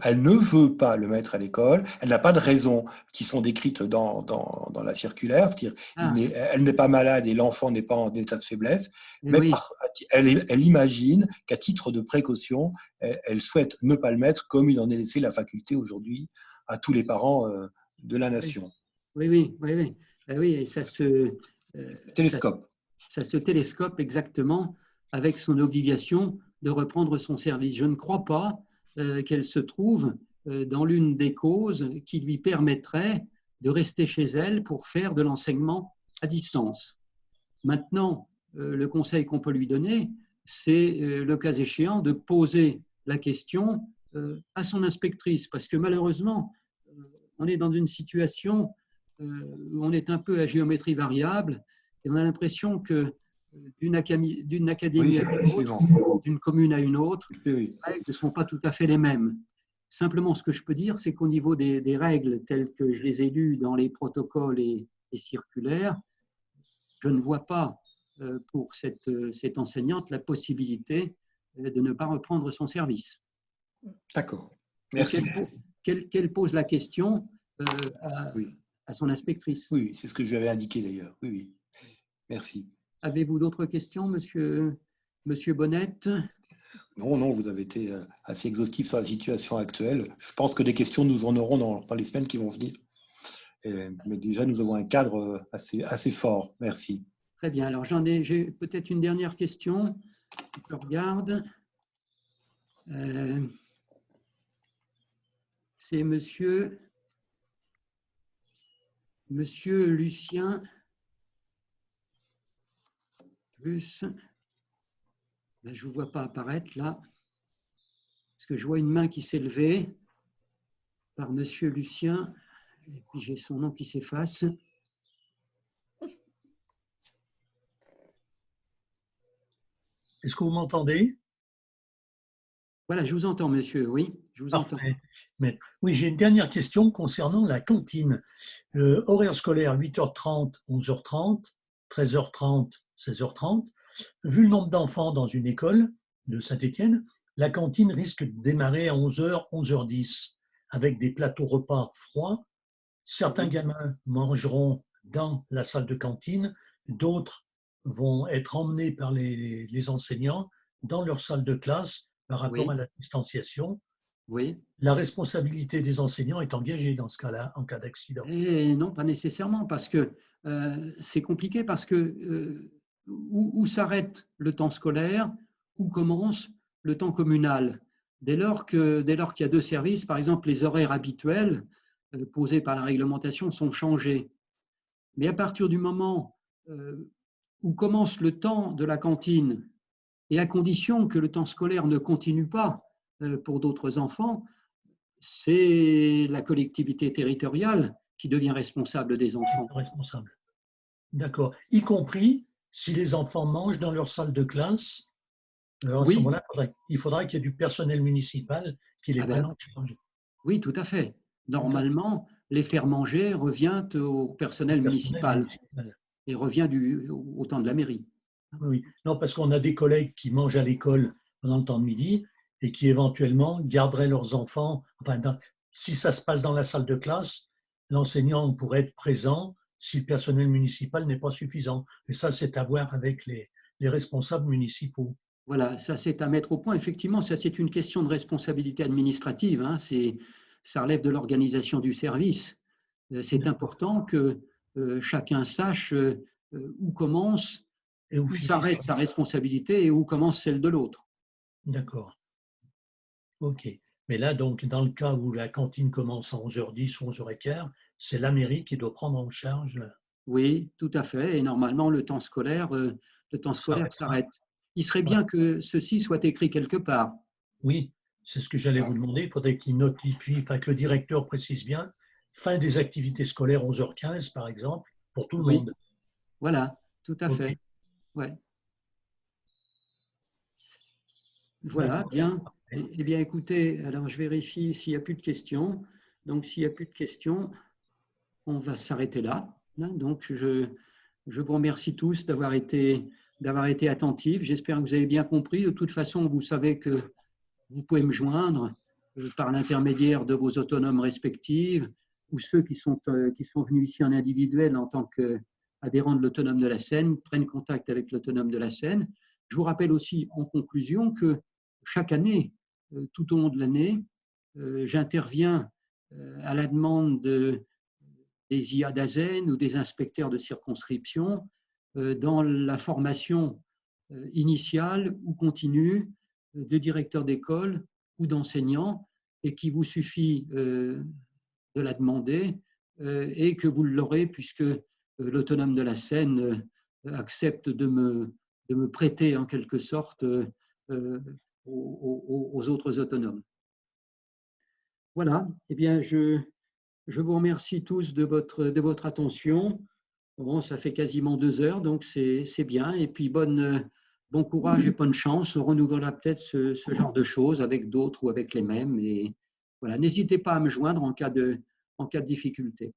Elle ne veut pas le mettre à l'école, elle n'a pas de raisons qui sont décrites dans la circulaire, c'est-à-dire elle n'est pas malade et l'enfant n'est pas en état de faiblesse, mais oui. Elle imagine qu'à titre de précaution, elle souhaite ne pas le mettre comme il en est laissé la faculté aujourd'hui à tous les parents de la nation. Oui, et ça se télescope. Ça se télescope exactement avec son obligation de reprendre son service. Je ne crois pas qu'elle se trouve dans l'une des causes qui lui permettrait de rester chez elle pour faire de l'enseignement à distance. Maintenant, le conseil qu'on peut lui donner, c'est le cas échéant de poser la question à son inspectrice, parce que malheureusement, on est dans une situation où on est un peu à géométrie variable et on a l'impression que d'une académie à une autre, d'une commune à une autre, les règles ne sont pas tout à fait les mêmes. Simplement, ce que je peux dire, c'est qu'au niveau des règles telles que je les ai lues dans les protocoles et circulaires, je ne vois pas pour cette enseignante la possibilité de ne pas reprendre son service. D'accord, merci. Qu'elle pose la question à son inspectrice. Oui, c'est ce que je lui avais indiqué d'ailleurs. Oui, merci. Avez-vous d'autres questions, monsieur Bonnette? Non, vous avez été assez exhaustif sur la situation actuelle. Je pense que des questions, nous en aurons dans les semaines qui vont venir. Mais déjà, nous avons un cadre assez fort. Merci. Très bien. Alors, j'ai peut-être une dernière question. Je regarde. C'est monsieur Lucien. Plus. Ben, je ne vous vois pas apparaître là. Parce que je vois une main qui s'est levée par monsieur Lucien. Et puis j'ai son nom qui s'efface. Est-ce que vous m'entendez? Voilà, je vous entends, monsieur. Oui, je vous entends. Mais, oui, j'ai une dernière question concernant la cantine. Le horaire scolaire 8h30, 11h30, 13h30, 16h30. Vu le nombre d'enfants dans une école de Saint-Étienne, la cantine risque de démarrer à 11h, 11h10, avec des plateaux repas froids. Certains gamins mangeront dans la salle de cantine, d'autres vont être emmenés par les enseignants dans leur salle de classe par rapport à la distanciation. Oui. La responsabilité des enseignants est engagée dans ce cas-là, en cas d'accident. Et non, pas nécessairement, parce que c'est compliqué, parce que où s'arrête le temps scolaire, où commence le temps communal. Dès lors qu'il y a deux services, par exemple, les horaires habituels posés par la réglementation sont changés. Mais à partir du moment où commence le temps de la cantine, et à condition que le temps scolaire ne continue pas pour d'autres enfants, c'est la collectivité territoriale qui devient responsable des enfants. Responsable. D'accord. Y compris si les enfants mangent dans leur salle de classe, alors à ce moment-là, il faudra qu'il y ait du personnel municipal qui les prenne en charge. Oui, tout à fait. Normalement, les faire manger revient au personnel municipal et revient au temps de la mairie. Oui, non, parce qu'on a des collègues qui mangent à l'école pendant le temps de midi et qui éventuellement garderaient leurs enfants. Enfin, si ça se passe dans la salle de classe, l'enseignant pourrait être présent si le personnel municipal n'est pas suffisant. Et ça, c'est à voir avec les responsables municipaux. Voilà, ça c'est à mettre au point. Effectivement, ça c'est une question de responsabilité administrative. Hein. Ça relève de l'organisation du service. C'est important que chacun sache où commence et où s'arrête sa responsabilité et où commence celle de l'autre. D'accord. OK. Mais là, donc, dans le cas où la cantine commence à 11h10 ou 11h15, c'est la mairie qui doit prendre en charge. Oui, tout à fait. Et normalement, le temps scolaire s'arrête. Il serait bien que ceci soit écrit quelque part. Oui, c'est ce que j'allais vous demander. Il faudrait qu'il notifie, enfin, que le directeur précise bien, fin des activités scolaires 11h15, par exemple, pour tout le monde. Voilà, tout à fait. Ouais. Voilà, bien. Eh bien, écoutez, alors je vérifie s'il n'y a plus de questions. Donc, s'il n'y a plus de questions, on va s'arrêter là. Donc, je vous remercie tous d'avoir été attentifs. J'espère que vous avez bien compris. De toute façon, vous savez que vous pouvez me joindre par l'intermédiaire de vos autonomes respectives ou ceux qui sont venus ici en individuel en tant qu'adhérents de l'autonome de la Seine prennent contact avec l'autonome de la Seine. Je vous rappelle aussi en conclusion que chaque année, tout au long de l'année, j'interviens à la demande des IA d'Azen ou des inspecteurs de circonscription dans la formation initiale ou continue de directeurs d'école ou d'enseignants et qu'il vous suffit de la demander et que vous l'aurez puisque l'autonome de la Seine accepte de me prêter en quelque sorte aux autres autonomes. Voilà, eh bien je vous remercie tous de votre attention. Bon, ça fait quasiment 2 heures, donc c'est bien. Et puis bon courage et bonne chance. On renouvelera peut-être ce genre de choses avec d'autres ou avec les mêmes. Et voilà, n'hésitez pas à me joindre en cas de difficulté.